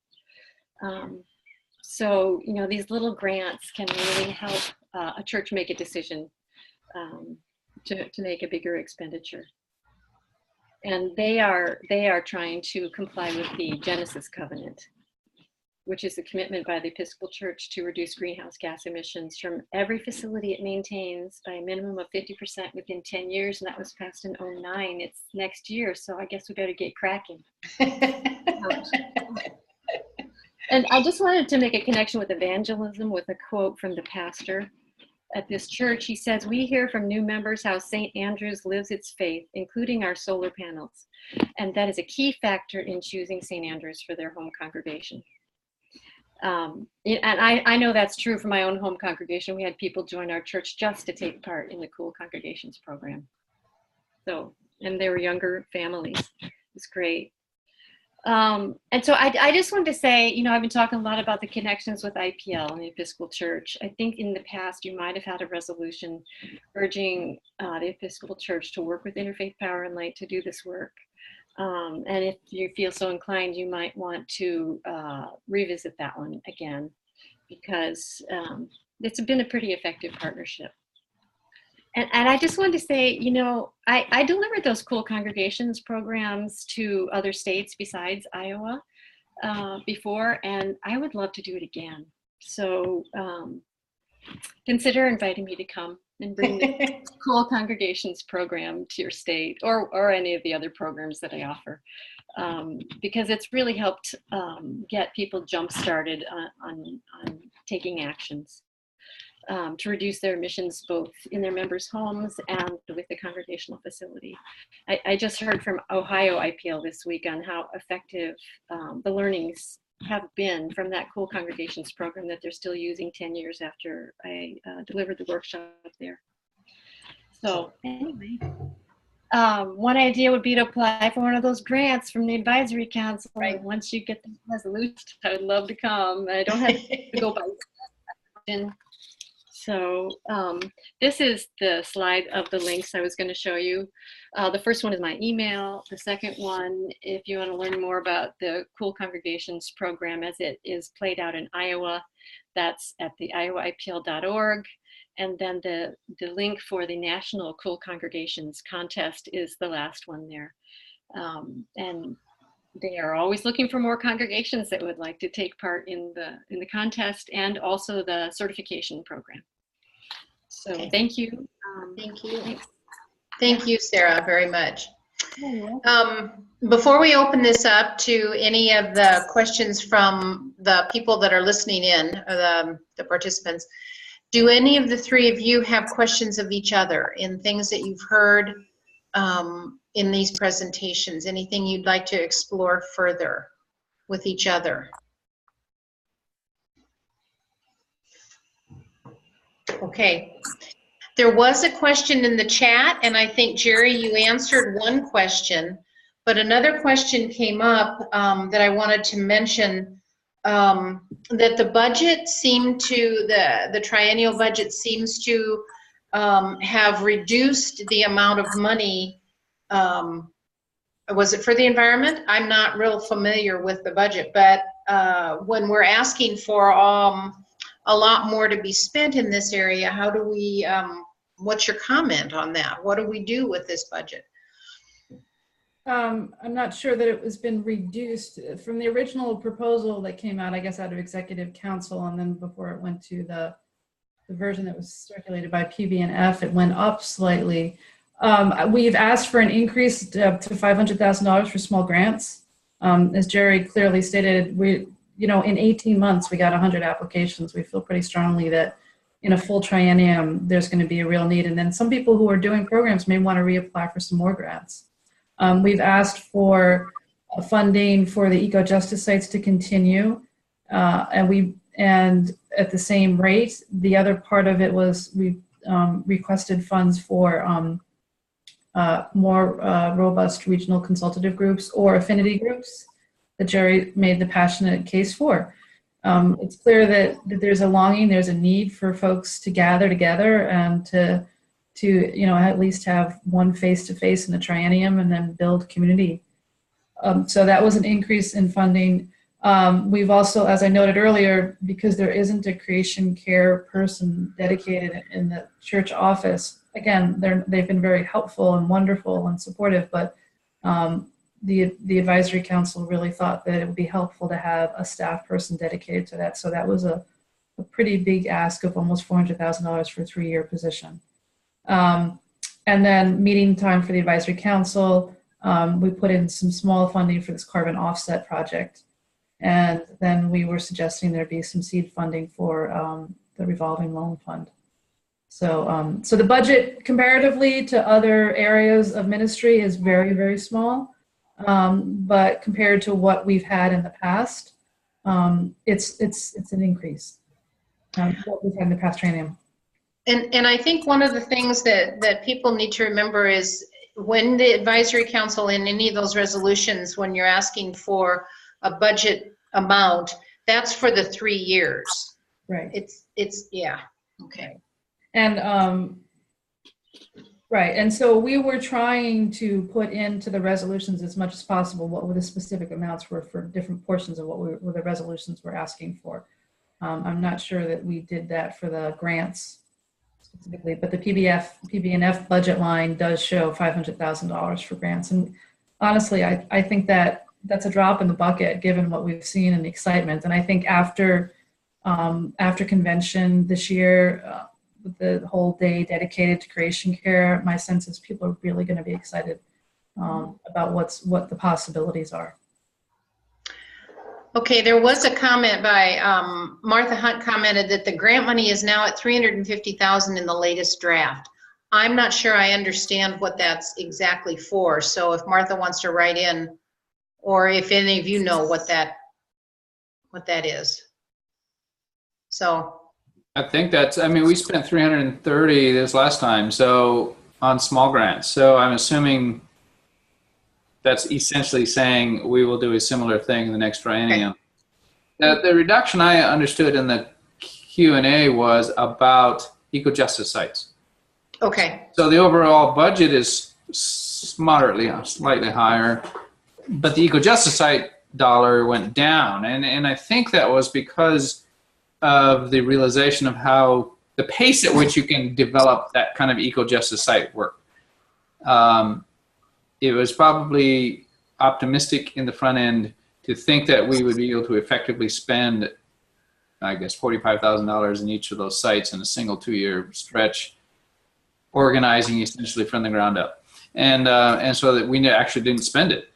So, you know, these little grants can really help a church make a decision to make a bigger expenditure. And they are trying to comply with the Genesis Covenant, which is a commitment by the Episcopal Church to reduce greenhouse gas emissions from every facility it maintains by a minimum of 50% within 10 years. And that was passed in 2009. It's next year, so I guess we better get cracking. And I just wanted to make a connection with evangelism with a quote from the pastor at this church. He says, "We hear from new members how St. Andrew's lives its faith, including our solar panels. And that is a key factor in choosing St. Andrew's for their home congregation." And I know that's true for my own home congregation. We had people join our church just to take part in the Cool Congregations program. So, and they were younger families. It was great. And so I just wanted to say, you know, I've been talking a lot about the connections with IPL and the Episcopal Church. I think in the past you might have had a resolution urging the Episcopal Church to work with Interfaith Power and Light to do this work. And if you feel so inclined, you might want to revisit that one again, because it's been a pretty effective partnership. And I just wanted to say, you know, I delivered those Cool Congregations programs to other states besides Iowa before, and I would love to do it again. So consider inviting me to come and bring the Cool Congregations program to your state, or any of the other programs that I offer, because it's really helped get people jump-started on taking actions. To reduce their emissions both in their members' homes and with the congregational facility. I just heard from Ohio IPL this week on how effective the learnings have been from that Cool Congregations program that they're still using 10 years after I delivered the workshop there. So anyway, one idea would be to apply for one of those grants from the advisory council. Right. Once you get the resolution, I would love to come. I don't have to go by. So this is the slide of the links I was going to show you. The first one is my email. The second one, if you want to learn more about the Cool Congregations program as it is played out in Iowa, that's at the iowaipl.org. And then the link for the National Cool Congregations contest is the last one there. And they are always looking for more congregations that would like to take part in the contest and also the certification program. So okay. Thank you. Thank you. Thanks. Thank you, Sarah, very much. Before we open this up to any of the questions from the people that are listening in, or the participants, do any of the three of you have questions of each other in things that you've heard in these presentations? Anything you'd like to explore further with each other? Okay. There was a question in the chat, and I think, Jerry, you answered one question, but another question came up that I wanted to mention, that the budget seemed to, the triennial budget seems to have reduced the amount of money. Was it for the environment? I'm not real familiar with the budget, but when we're asking for a lot more to be spent in this area, how do we, what's your comment on that? What do we do with this budget? I'm not sure that it has been reduced from the original proposal that came out, I guess, out of Executive Council, and then before it went to the version that was circulated by PB&F, it went up slightly. We've asked for an increase to $500,000 for small grants. As Jerry clearly stated, in 18 months, we got 100 applications. We feel pretty strongly that in a full triennium, there's going to be a real need. And then some people who are doing programs may want to reapply for some more grants. We've asked for funding for the eco-justice sites to continue. And at the same rate, the other part of it was we requested funds for more robust regional consultative groups or affinity groups that Jerry made the passionate case for. It's clear that there's a longing, there's a need for folks to gather together and to at least have one face-to-face in the triennium and then build community. So that was an increase in funding. We've also, as I noted earlier, because there isn't a creation care person dedicated in the church office, again, they've been very helpful and wonderful and supportive, but the advisory council really thought that it would be helpful to have a staff person dedicated to that. So that was a pretty big ask of almost $400,000 for a 3-year position. And then meeting time for the advisory council, we put in some small funding for this carbon offset project. And then we were suggesting there be some seed funding for the revolving loan fund. So, so the budget comparatively to other areas of ministry is very, very small. But compared to what we've had in the past, it's an increase. What we've had in the past triennium. And I think one of the things that people need to remember is when the advisory council in any of those resolutions, when you're asking for a budget amount, that's for the 3 years. Right. It's yeah. Okay. And right. And so we were trying to put into the resolutions as much as possible what the specific amounts were for different portions of what the resolutions were asking for. I'm not sure that we did that for the grants specifically, but the PB&F budget line does show $500,000 for grants. And honestly, I think that that's a drop in the bucket given what we've seen and the excitement. And I think after convention this year, with the whole day dedicated to creation care, my sense is people are really going to be excited about what the possibilities are. Okay, there was a comment by Martha Hunt commented that the grant money is now at $350,000 in the latest draft. I'm not sure I understand what that's exactly for. So if Martha wants to write in, or if any of you know what that is. So. I think that's, I mean, we spent 330 this last time, so on small grants. So I'm assuming that's essentially saying we will do a similar thing in the next triennium. Okay. The reduction I understood in the Q&A was about eco-justice sites. Okay. So the overall budget is moderately, slightly higher, but the eco-justice site dollar went down. And I think that was because of the realization of how the pace at which you can develop that kind of eco-justice site work. It was probably optimistic in the front end to think that we would be able to effectively spend, I guess, $45,000 in each of those sites in a single 2-year stretch, organizing essentially from the ground up. And so that we actually didn't spend it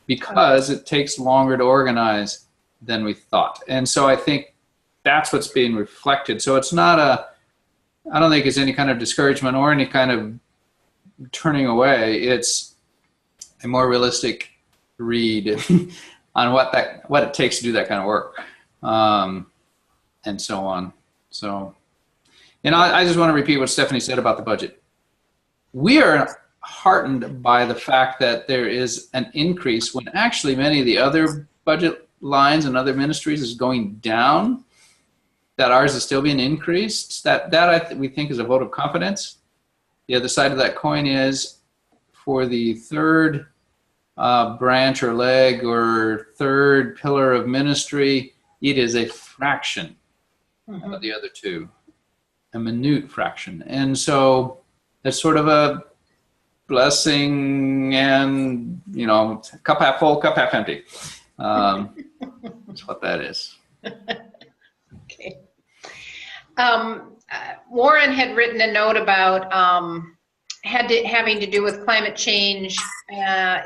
because it takes longer to organize than we thought. And so I think that's what's being reflected. So it's not I don't think it's any kind of discouragement or any kind of turning away. It's a more realistic read on what it takes to do that kind of work, and so on. So, I just want to repeat what Stephanie said about the budget. We are heartened by the fact that there is an increase when actually many of the other budget lines and other ministries is going down, that ours is still being increased. We think is a vote of confidence. The other side of that coin is for the third branch or leg or third pillar of ministry, it is a fraction of the other two, a minute fraction. And so that's sort of a blessing and, cup half full, cup half empty. That's what that is. Okay. Warren had written a note about having to do with climate change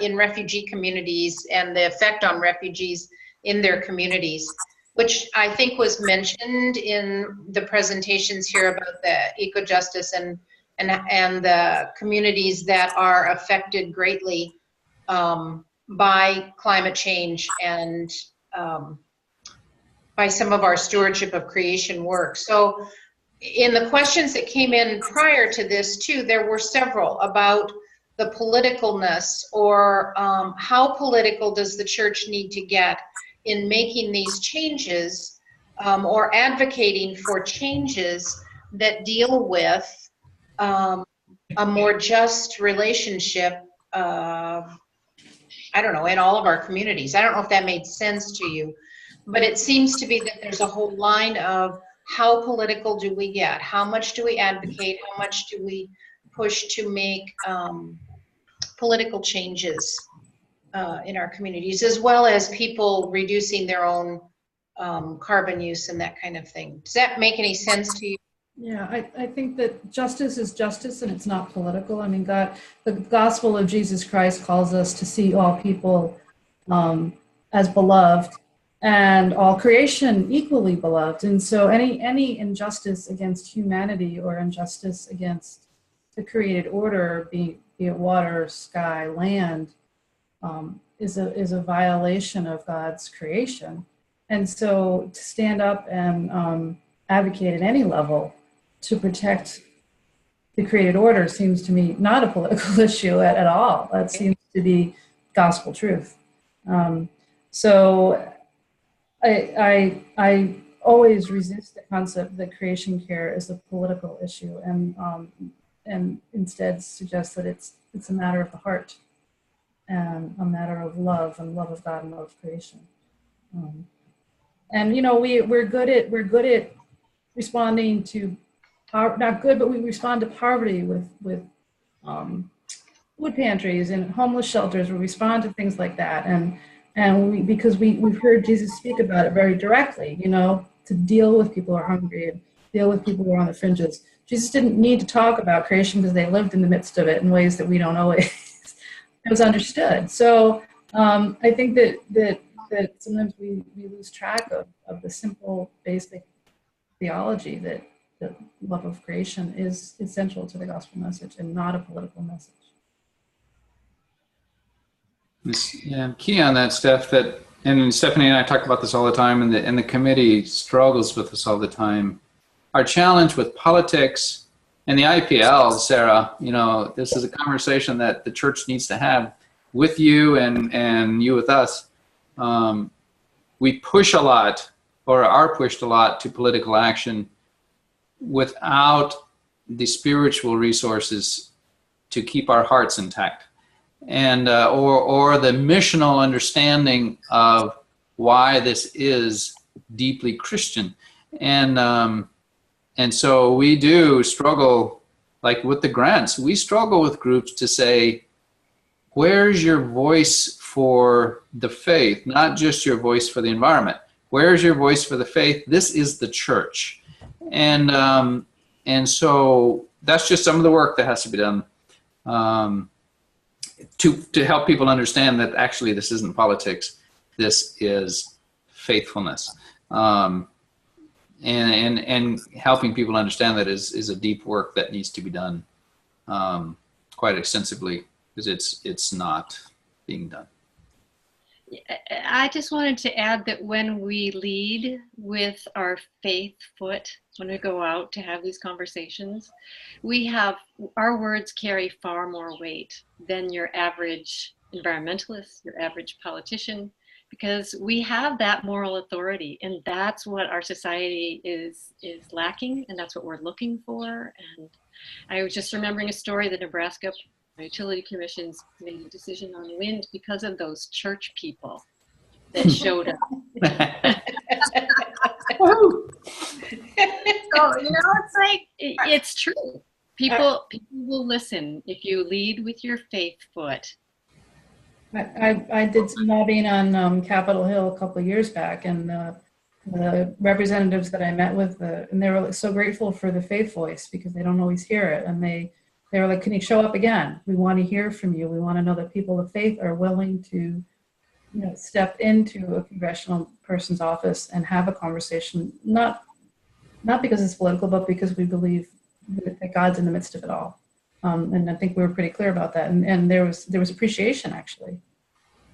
in refugee communities and the effect on refugees in their communities, which I think was mentioned in the presentations here about the eco-justice and the communities that are affected greatly by climate change and by some of our stewardship of creation work. So in the questions that came in prior to this too, there were several about the politicalness or how political does the church need to get in making these changes or advocating for changes that deal with a more just relationship, I don't know, in all of our communities. I don't know if that made sense to you, but it seems to be that there's a whole line of how political do we get? How much do we advocate? How much do we push to make political changes in our communities, as well as people reducing their own carbon use and that kind of thing? Does that make any sense to you? Yeah, I think that justice is justice and it's not political. I mean, the gospel of Jesus Christ calls us to see all people as beloved, and all creation equally beloved. And so any injustice against humanity or injustice against the created order, be it water, sky, land, is a violation of God's creation. And so to stand up and advocate at any level to protect the created order seems to me not a political issue at all. That seems to be gospel truth. So I always resist the concept that creation care is a political issue, and instead suggest that it's a matter of the heart and a matter of love and love of God and love of creation. And we're good at responding to not good, but we respond to poverty with food pantries and homeless shelters. We respond to things like that, and because we've heard Jesus speak about it very directly, to deal with people who are hungry and deal with people who are on the fringes. Jesus didn't need to talk about creation because they lived in the midst of it in ways that we don't always. It was understood. So I think that sometimes we lose track of the simple, basic theology that the love of creation is essential to the gospel message and not a political message. Yeah, key on that, Steph. And Stephanie and I talk about this all the time, and the committee struggles with this all the time. Our challenge with politics and the IPL, Sarah, this is a conversation that the church needs to have with you and you with us. We push a lot, or are pushed a lot, to political action without the spiritual resources to keep our hearts intact, and or the missional understanding of why this is deeply Christian. And so we do struggle, like with the grants, we struggle with groups to say, where's your voice for the faith, not just your voice for the environment? Where's your voice for the faith? This is the church. And so that's just some of the work that has to be done to help people understand that actually this isn't politics. This is faithfulness. And helping people understand that is a deep work that needs to be done quite extensively, because it's not being done. I just wanted to add that when we lead with our faith foot, when we go out to have these conversations, our words carry far more weight than your average environmentalist, your average politician, because we have that moral authority, and that's what our society is lacking, and that's what we're looking for. And I was just remembering a story. The Nebraska Utility Commission's made a decision on wind because of those church people that showed up. So it's like it's true. People will listen if you lead with your faith foot. I did some lobbying on Capitol Hill a couple of years back, and the representatives that I met with, and they were so grateful for the faith voice because they don't always hear it, and they were like, "Can you show up again? We want to hear from you. We want to know that people of faith are willing to, step into a congressional person's office and have a conversation, not because it's political, but because we believe that God's in the midst of it all." And I think we were pretty clear about that. And there was appreciation actually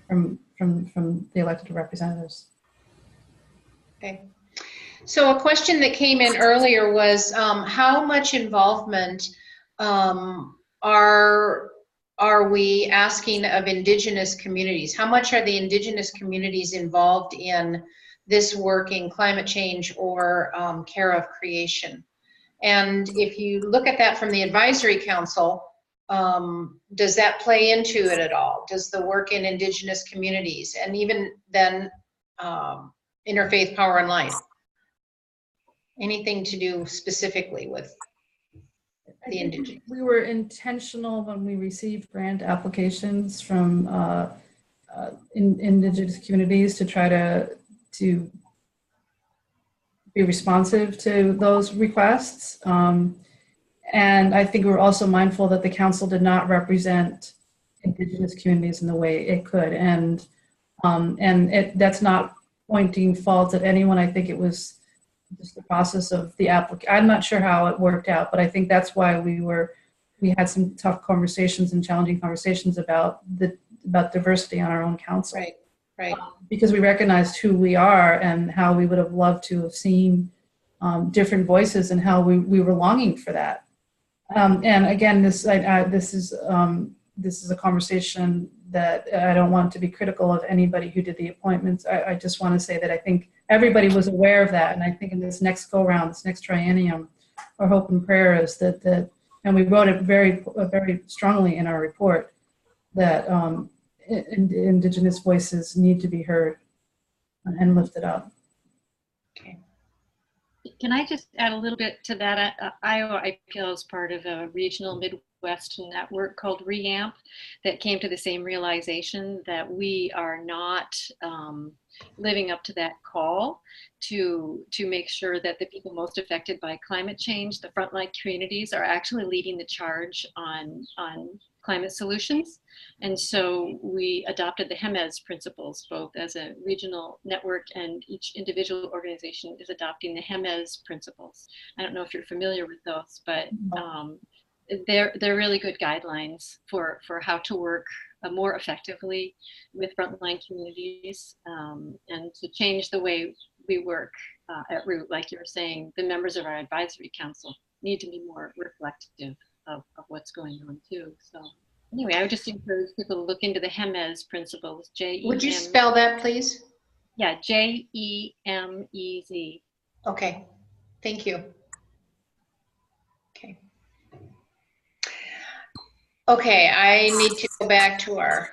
from the elected representatives. Okay. So a question that came in earlier was how much involvement are we asking of indigenous communities? How much are the indigenous communities involved in this work in climate change or care of creation? And if you look at that from the advisory council, does that play into it at all? Does the work in indigenous communities, and even then Interfaith Power and Light, anything to do specifically with the indigenous? We were intentional when we received grant applications from indigenous communities to try to be responsive to those requests. And I think we were also mindful that the council did not represent indigenous communities in the way it could. And That's not pointing faults at anyone. I think it was just the process of the application. I'm not sure how it worked out, but I think that's why we had some tough conversations and challenging conversations about diversity on our own council. Right, right. Because we recognized who we are and how we would have loved to have seen different voices and how we were longing for that. And again, this is a conversation that I don't want to be critical of anybody who did the appointments. I just want to say that I think everybody was aware of that. And I think in this next go-round, this next triennium, our hope and prayer is that and we wrote it very, very strongly in our report, that Indigenous voices need to be heard and lifted up. Okay. Can I just add a little bit to that? Iowa IPL is part of a regional Midwest network called REAMP that came to the same realization that we are not living up to that call to make sure that the people most affected by climate change, the frontline communities, are actually leading the charge on climate solutions. And so we adopted the HEMES principles, both as a regional network and each individual organization is adopting the HEMES principles. I don't know if you're familiar with those, but they're really good guidelines for how to work more effectively with frontline communities and to change the way we work at Root. Like you were saying, the members of our advisory council need to be more reflective of what's going on too. So anyway, I would just encourage people to look into the HEMES principles. Would you spell that, please? Yeah, JEMEZ. Okay, thank you. Okay. Okay, I need to go back to our,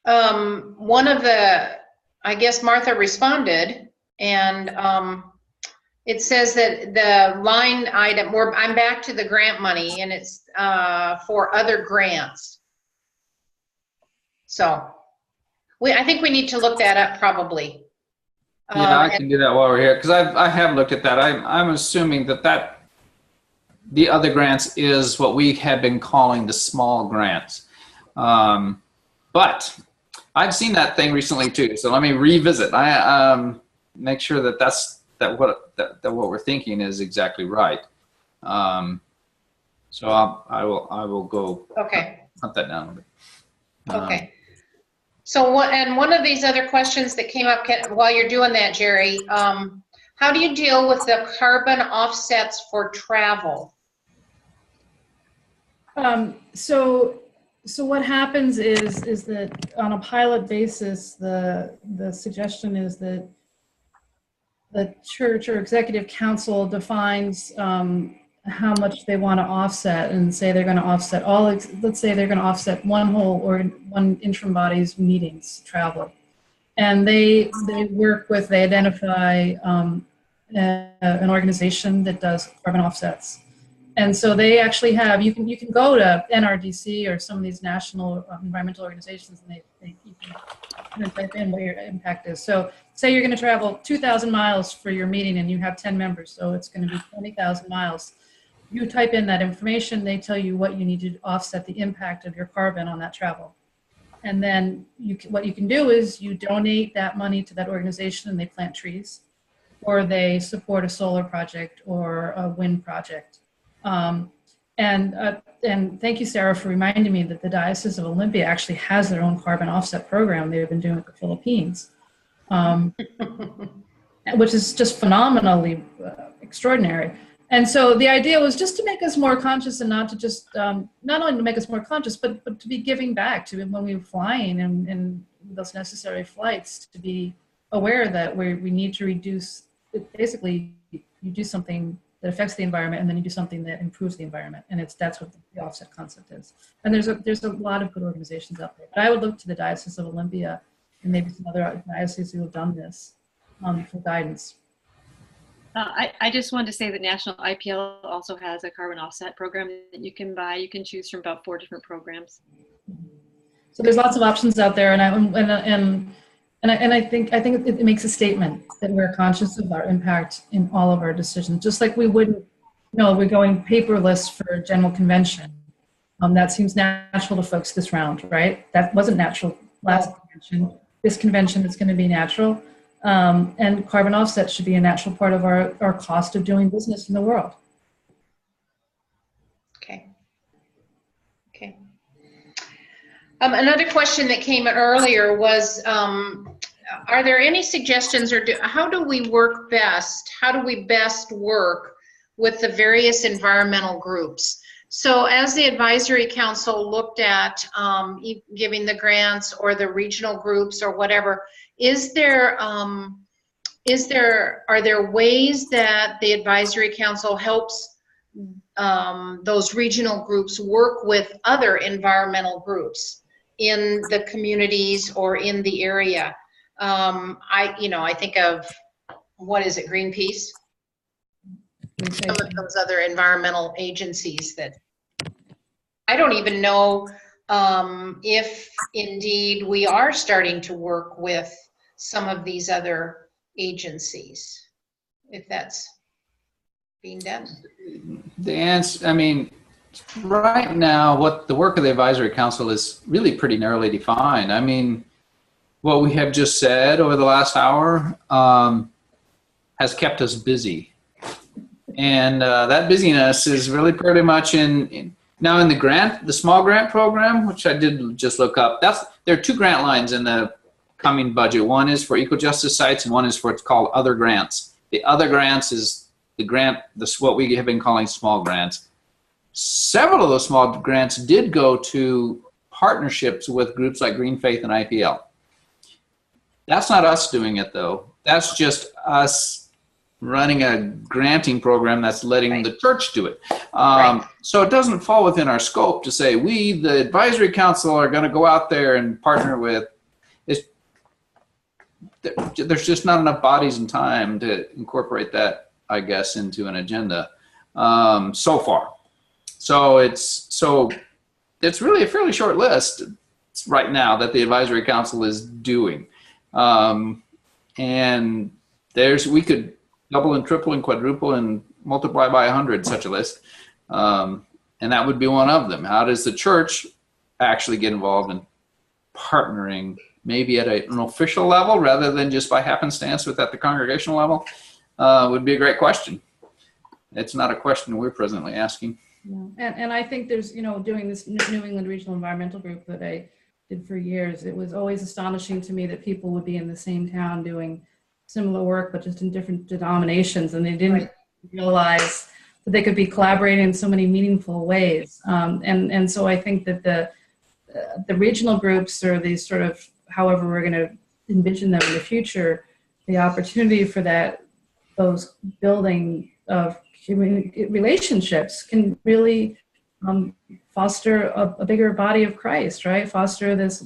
one of the, I guess Martha responded, and it says that the line item, I'm back to the grant money, and it's for other grants. So I think we need to look that up probably. Yeah, I can do that while we're here, because I have looked at that. I'm assuming that the other grants is what we have been calling the small grants. But I've seen that thing recently too, so let me revisit. I make sure that what we're thinking is exactly right. So I will go. Okay. Hunt that down a bit. Okay. So one of these other questions that came up while you're doing that, Jerry, how do you deal with the carbon offsets for travel? So what happens is that on a pilot basis, the suggestion is that the church or executive council defines how much they want to offset, and say they're going to offset let's say they're going to offset one interim body's meetings travel, and they identify an organization that does carbon offsets. And so they actually have, you can go to NRDC or some of these national environmental organizations, and you can type in what your impact is. So say you're going to travel 2,000 miles for your meeting and you have 10 members, so it's going to be 20,000 miles. You type in that information, they tell you what you need to offset the impact of your carbon on that travel. And then what you can do is you donate that money to that organization and they plant trees, or they support a solar project or a wind project. And thank you, Sarah, for reminding me that the Diocese of Olympia actually has their own carbon offset program they've been doing with the Philippines, which is just phenomenally extraordinary. And so the idea was just to make us more conscious, and not to just, not only to make us more conscious, but to be giving back to when we were flying and those necessary flights, to be aware that we need to reduce, basically you do something that affects the environment, and then you do something that improves the environment, and that's what the offset concept is. And there's a lot of good organizations out there, but I would look to the Diocese of Olympia and maybe some other dioceses who have done this for guidance. I just wanted to say that National IPL also has a carbon offset program that you can buy. You can choose from about 4 different programs. So there's lots of options out there, and I think it makes a statement that we're conscious of our impact in all of our decisions. Just like we wouldn't, we're going paperless for General Convention. That seems natural to folks this round, right? That wasn't natural last convention. This convention is going to be natural. And carbon offset should be a natural part of our cost of doing business in the world. Okay. Okay. Another question that came earlier was, are there any suggestions, or how do we work best? How do we best work with the various environmental groups? So as the advisory council looked at giving the grants or the regional groups or whatever, are there ways that the advisory council helps those regional groups work with other environmental groups in the communities or in the area? I think of, what is it, Greenpeace? Some of those other environmental agencies that I don't even know if indeed we are starting to work with some of these other agencies, if that's being done. The answer, I mean, right now, what the work of the advisory council is really pretty narrowly defined. I mean, what we have just said over the last hour has kept us busy. And that busyness is really pretty much now in the small grant program, which I did just look up. There are two grant lines in the coming budget. One is for eco-justice sites, and one is for what's called other grants. The other grants is what we have been calling small grants. Several of those small grants did go to partnerships with groups like GreenFaith and IPL. That's not us doing it, though. That's just us running a granting program that's letting the church do it. So it doesn't fall within our scope to say we, the advisory council, are going to go out there and partner with. There's just not enough bodies and time to incorporate that, I guess, into an agenda so far. So it's really a fairly short list right now that the advisory council is doing. And we could double and triple and quadruple and multiply by 100 such a list. And that would be one of them. How does the church actually get involved in partnering, maybe at an official level rather than just by happenstance at the congregational level? Would be a great question. It's not a question we're presently asking. Yeah. And I think there's, doing this New England Regional Environmental Group that I did for years, it was always astonishing to me that people would be in the same town doing similar work, but just in different denominations, and they didn't realize that they could be collaborating in so many meaningful ways. And so I think that the regional groups, or these sort of, however we're going to envision them in the future, the opportunity for those building of relationships can really foster a bigger body of Christ, right? Foster this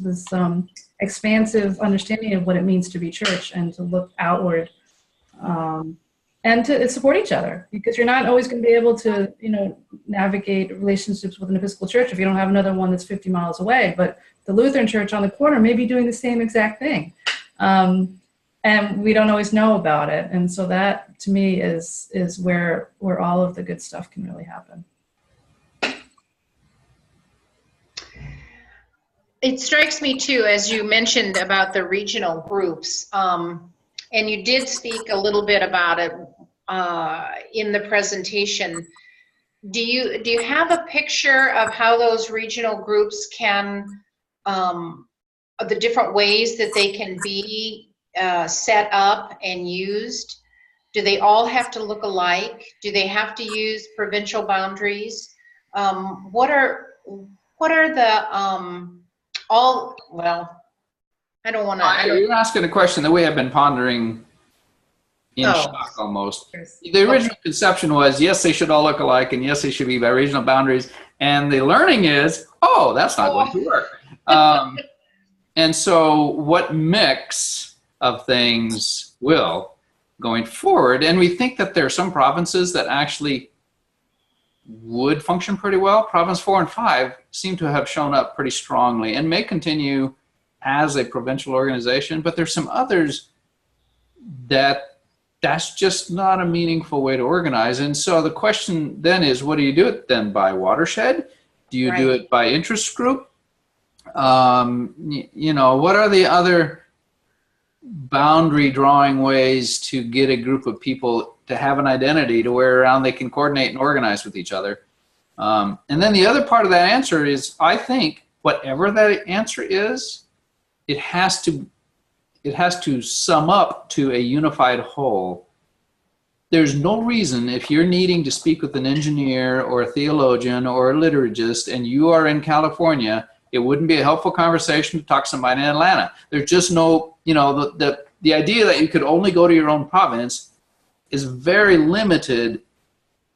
expansive understanding of what it means to be church and to look outward and to support each other, because you're not always going to be able to, navigate relationships with an Episcopal Church if you don't have another one that's 50 miles away. But the Lutheran Church on the corner may be doing the same exact thing. And we don't always know about it. And so that, to me, is where all of the good stuff can really happen. It strikes me too, as you mentioned about the regional groups, and you did speak a little bit about it in the presentation. Do you have a picture of how those regional groups can, the different ways that they can be set up and used? Do they all have to look alike? Do they have to use provincial boundaries? What are the I don't want to. You're asking a question that we have been pondering in shock almost. The original conception was, yes, they should all look alike, and yes, they should be by regional boundaries. And the learning is, that's not going to work. And so what mix of things will going forward? And we think that there are some provinces that actually would function pretty well. Province 4 and 5 seem to have shown up pretty strongly and may continue as a provincial organization, but there's some others that's just not a meaningful way to organize. And so the question then is, what do you do it then by watershed? Do you do it by interest group? What are the other boundary drawing ways to get a group of people to have an identity to where around they can coordinate and organize with each other? And then the other part of that answer is, I think whatever that answer is, it has to sum up to a unified whole. There's no reason, if you're needing to speak with an engineer or a theologian or a liturgist and you are in California, it wouldn't be a helpful conversation to talk to somebody in Atlanta. There's just no, the idea that you could only go to your own province is very limited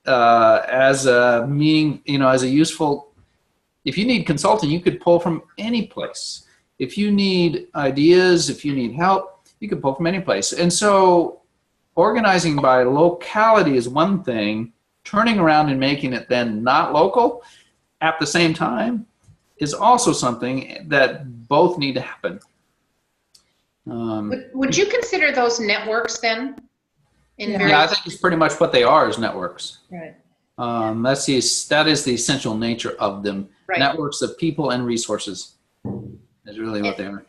as a meaning, as a useful. If you need consulting, you could pull from any place. If you need ideas, if you need help, you can pull from any place. And so organizing by locality is one thing. Turning around and making it then not local at the same time is also something that both need to happen. Would you consider those networks then? Yeah, I think it's pretty much what they are, is networks. Right. That is the essential nature of them. Right. Networks of people and resources is really what they are.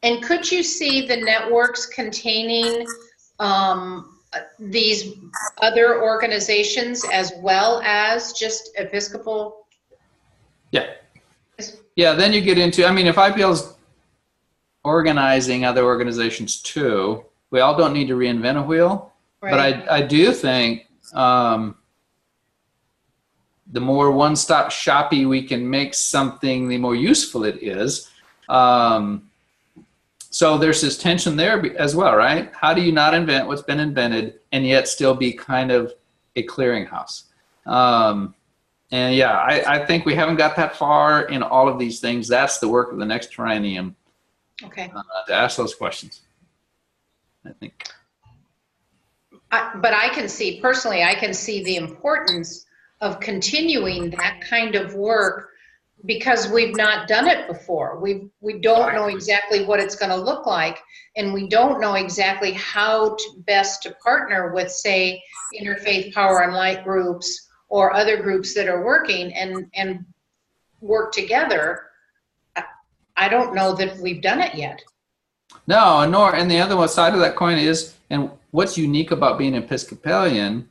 And could you see the networks containing these other organizations as well as just Episcopal? Yeah. Yeah, then you get into, if IPL's organizing other organizations too, we all don't need to reinvent a wheel. Right. But I do think the more one-stop shoppy we can make something, the more useful it is. So there's this tension there as well, right? How do you not invent what's been invented and yet still be kind of a clearinghouse? And yeah, I think we haven't got that far in all of these things. That's the work of the next triennium. Okay. To ask those questions, I think. But I can see, personally, I can see the importance of continuing that kind of work because we've not done it before. We don't know exactly what it's going to look like, and we don't know exactly how best to partner with, say, interfaith power and light groups or other groups that are working and work together. I don't know that we've done it yet. No, nor, and the other side of that coin is, and what's unique about being Episcopalian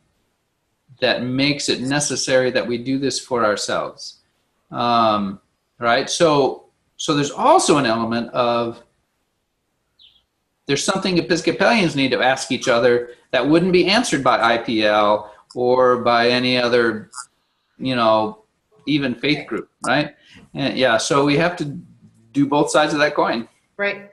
that makes it necessary that we do this for ourselves, right? So there's also an element of, there's something Episcopalians need to ask each other that wouldn't be answered by IPL or by any other, even faith group, right? And yeah, so we have to do both sides of that coin. Right.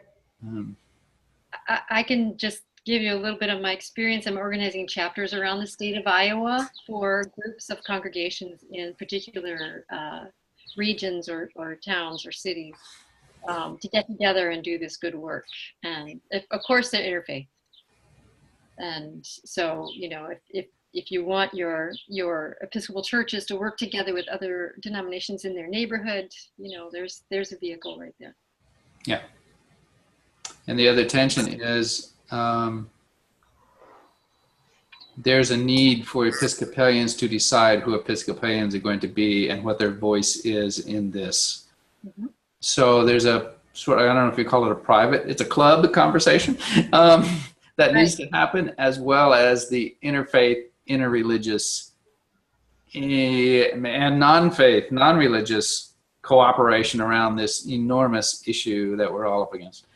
I can just give you a little bit of my experience. I'm organizing chapters around the state of Iowa for groups of congregations in particular regions or towns or cities to get together and do this good work. And of course, they're interfaith. And so, if you want your Episcopal churches to work together with other denominations in their neighborhood, there's a vehicle right there. Yeah. And the other tension is there's a need for Episcopalians to decide who Episcopalians are going to be and what their voice is in this. Mm-hmm. So there's a sort of, I don't know if you call it a private, it's a club conversation that needs to happen, as well as the interfaith, interreligious, and non-faith, non-religious cooperation around this enormous issue that we're all up against.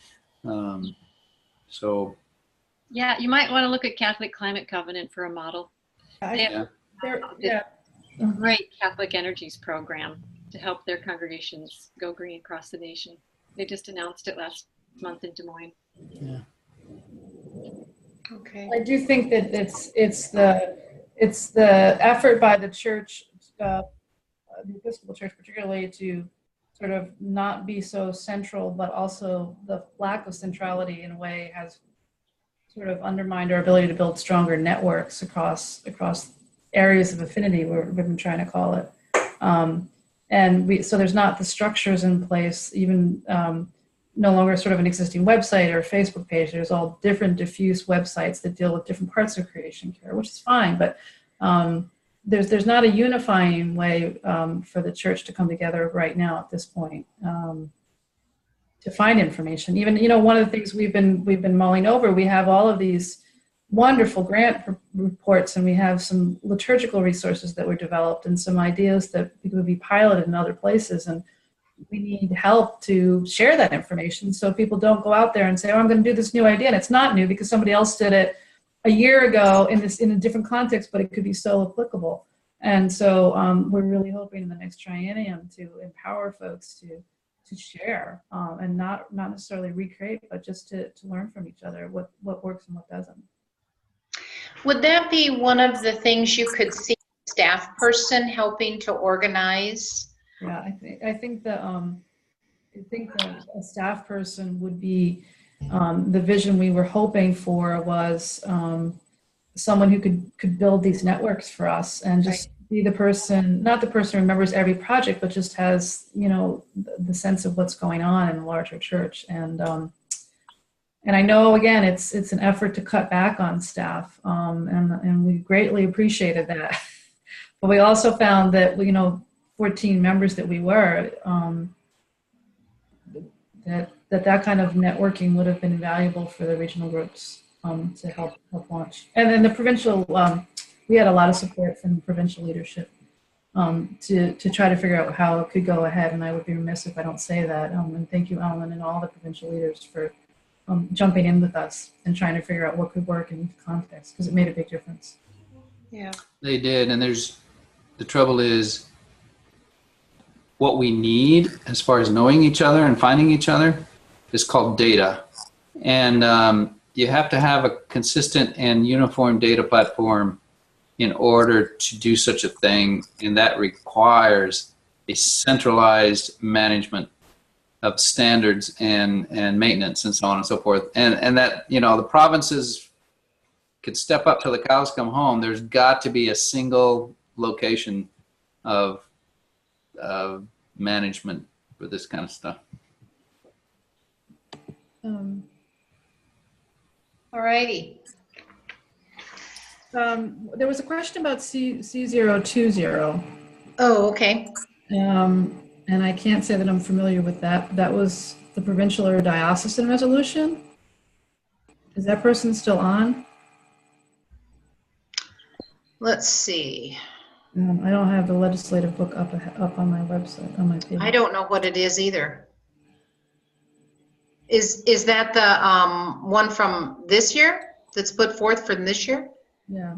Yeah, you might want to look at Catholic Climate Covenant for a model. They have a great Catholic Energies program to help their congregations go green across the nation. They just announced it last month in Des Moines. Yeah. Okay. I do think that it's the effort by the church, the Episcopal Church particularly, to sort of not be so central, but also the lack of centrality in a way has sort of undermined our ability to build stronger networks across areas of affinity, we've been trying to call it. So there's not the structures in place, even no longer sort of an existing website or Facebook page. There's all different diffuse websites that deal with different parts of creation care, which is fine, but there's not a unifying way for the church to come together right now at this point to find information. Even, one of the things we've been mulling over, we have all of these wonderful grant reports, and we have some liturgical resources that were developed and some ideas that would be piloted in other places. And we need help to share that information so people don't go out there and say, oh, I'm going to do this new idea. And it's not new because somebody else did it a year ago in a different context, but it could be so applicable. And so we're really hoping in the next triennium to empower folks to share and not necessarily recreate, but just to learn from each other what works and what doesn't. Would that be one of the things you could see a staff person helping to organize? Yeah, I think that a staff person would be the vision we were hoping for was someone who could build these networks for us and just be the person, not the person who remembers every project, but just has the sense of what's going on in a larger church. And I know, again, it's an effort to cut back on staff, and we greatly appreciated that. But we also found that 14 members that we were, that kind of networking would have been invaluable for the regional groups to help launch. And then the provincial, we had a lot of support from provincial leadership to try to figure out how it could go ahead. And I would be remiss if I don't say that. And thank you, Ellen, and all the provincial leaders for jumping in with us and trying to figure out what could work in context, because it made a big difference. Yeah, they did. And the trouble is, what we need as far as knowing each other and finding each other is called data. And you have to have a consistent and uniform data platform in order to do such a thing. And that requires a centralized management of standards and maintenance and so on and so forth. And that, the provinces could step up till the cows come home. There's got to be a single location of management for this kind of stuff. all righty. There was a question about C020. Oh, okay. And I can't say that I'm familiar with that. That was the provincial or diocesan resolution. Is that person still on? Let's see. I don't have the legislative book up on my website, on my page. I don't know what it is either. Is that the one from this year that's put forth from this year? Yeah.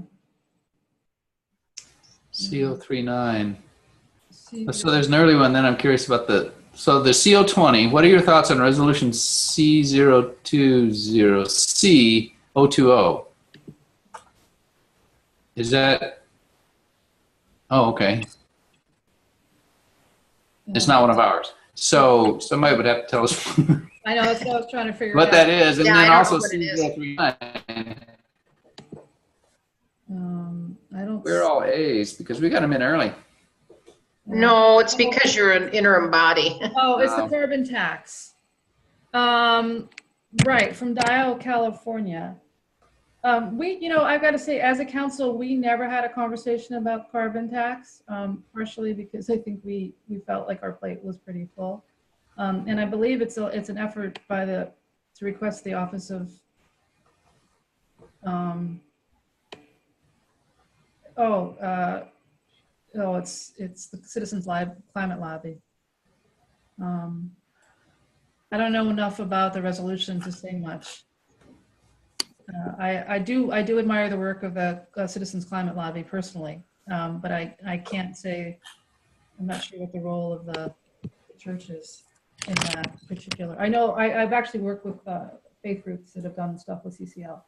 CO39. So there's an early one. Then I'm curious about the CO20. What are your thoughts on resolution C020, C020? Is that? Oh, okay. It's not one of ours. So somebody would have to tell us. I know, that's what I was trying to figure out. What that is, and Yeah, then I don't also know what it is. C039. I don't. We're all A's because we got them in early. No, it's because you're an interim body. Oh, it's the carbon tax. Right, from Dio, California. I've got to say, as a council, we never had a conversation about carbon tax, partially because I think we felt like our plate was pretty full. And I believe it's an effort to request the office of, it's the Citizens Climate Lobby. I don't know enough about the resolution to say much. I do admire the work of the Citizens Climate Lobby personally, but I can't say, I'm not sure what the role of the church is in that particular. I know I've actually worked with faith groups that have done stuff with CCL,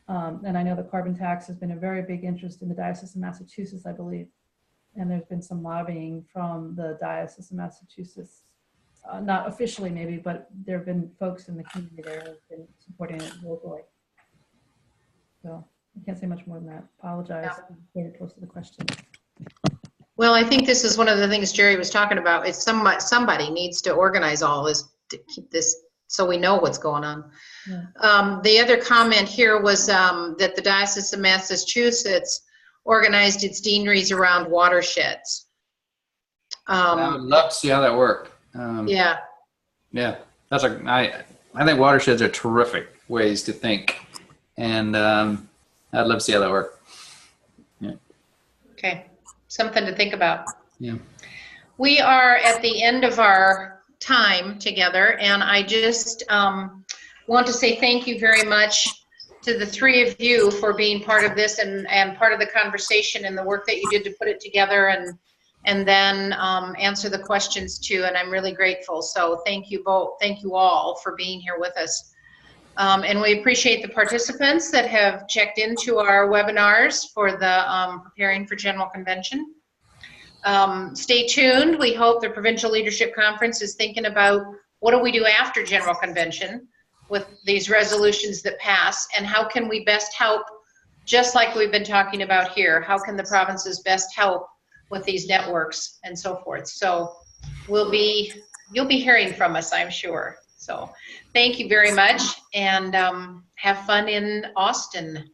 and I know the carbon tax has been a very big interest in the Diocese of Massachusetts, I believe, and there's been some lobbying from the Diocese of Massachusetts. Not officially maybe, but there have been folks in the community there who have been supporting it locally. So I can't say much more than that. Apologize. Yeah. I'm very close to the question. Well, I think this is one of the things Jerry was talking about. It's somebody needs to organize all this to keep this so we know what's going on. Yeah. The other comment here was that the Diocese of Massachusetts organized its deaneries around watersheds. I would love to see how that worked. Yeah. Yeah, I think watersheds are terrific ways to think, and I'd love to see how that works. Yeah. Okay, something to think about. Yeah. We are at the end of our time together, and I just want to say thank you very much to the three of you for being part of this and part of the conversation and the work that you did to put it together and then answer the questions too, and I'm really grateful. So thank you both, thank you all for being here with us. And we appreciate the participants that have checked into our webinars for the Preparing for General Convention. Stay tuned. We hope the Provincial Leadership Conference is thinking about what do we do after General Convention with these resolutions that pass, and how can we best help, just like we've been talking about here, how can the provinces best help with these networks and so forth. So you'll be hearing from us, I'm sure. So thank you very much, and have fun in Austin.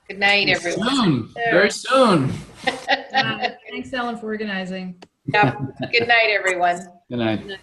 Good night, everyone. Soon, very soon. Thanks, Ellen, for organizing. Yep. Good night, everyone. Good night. Good night.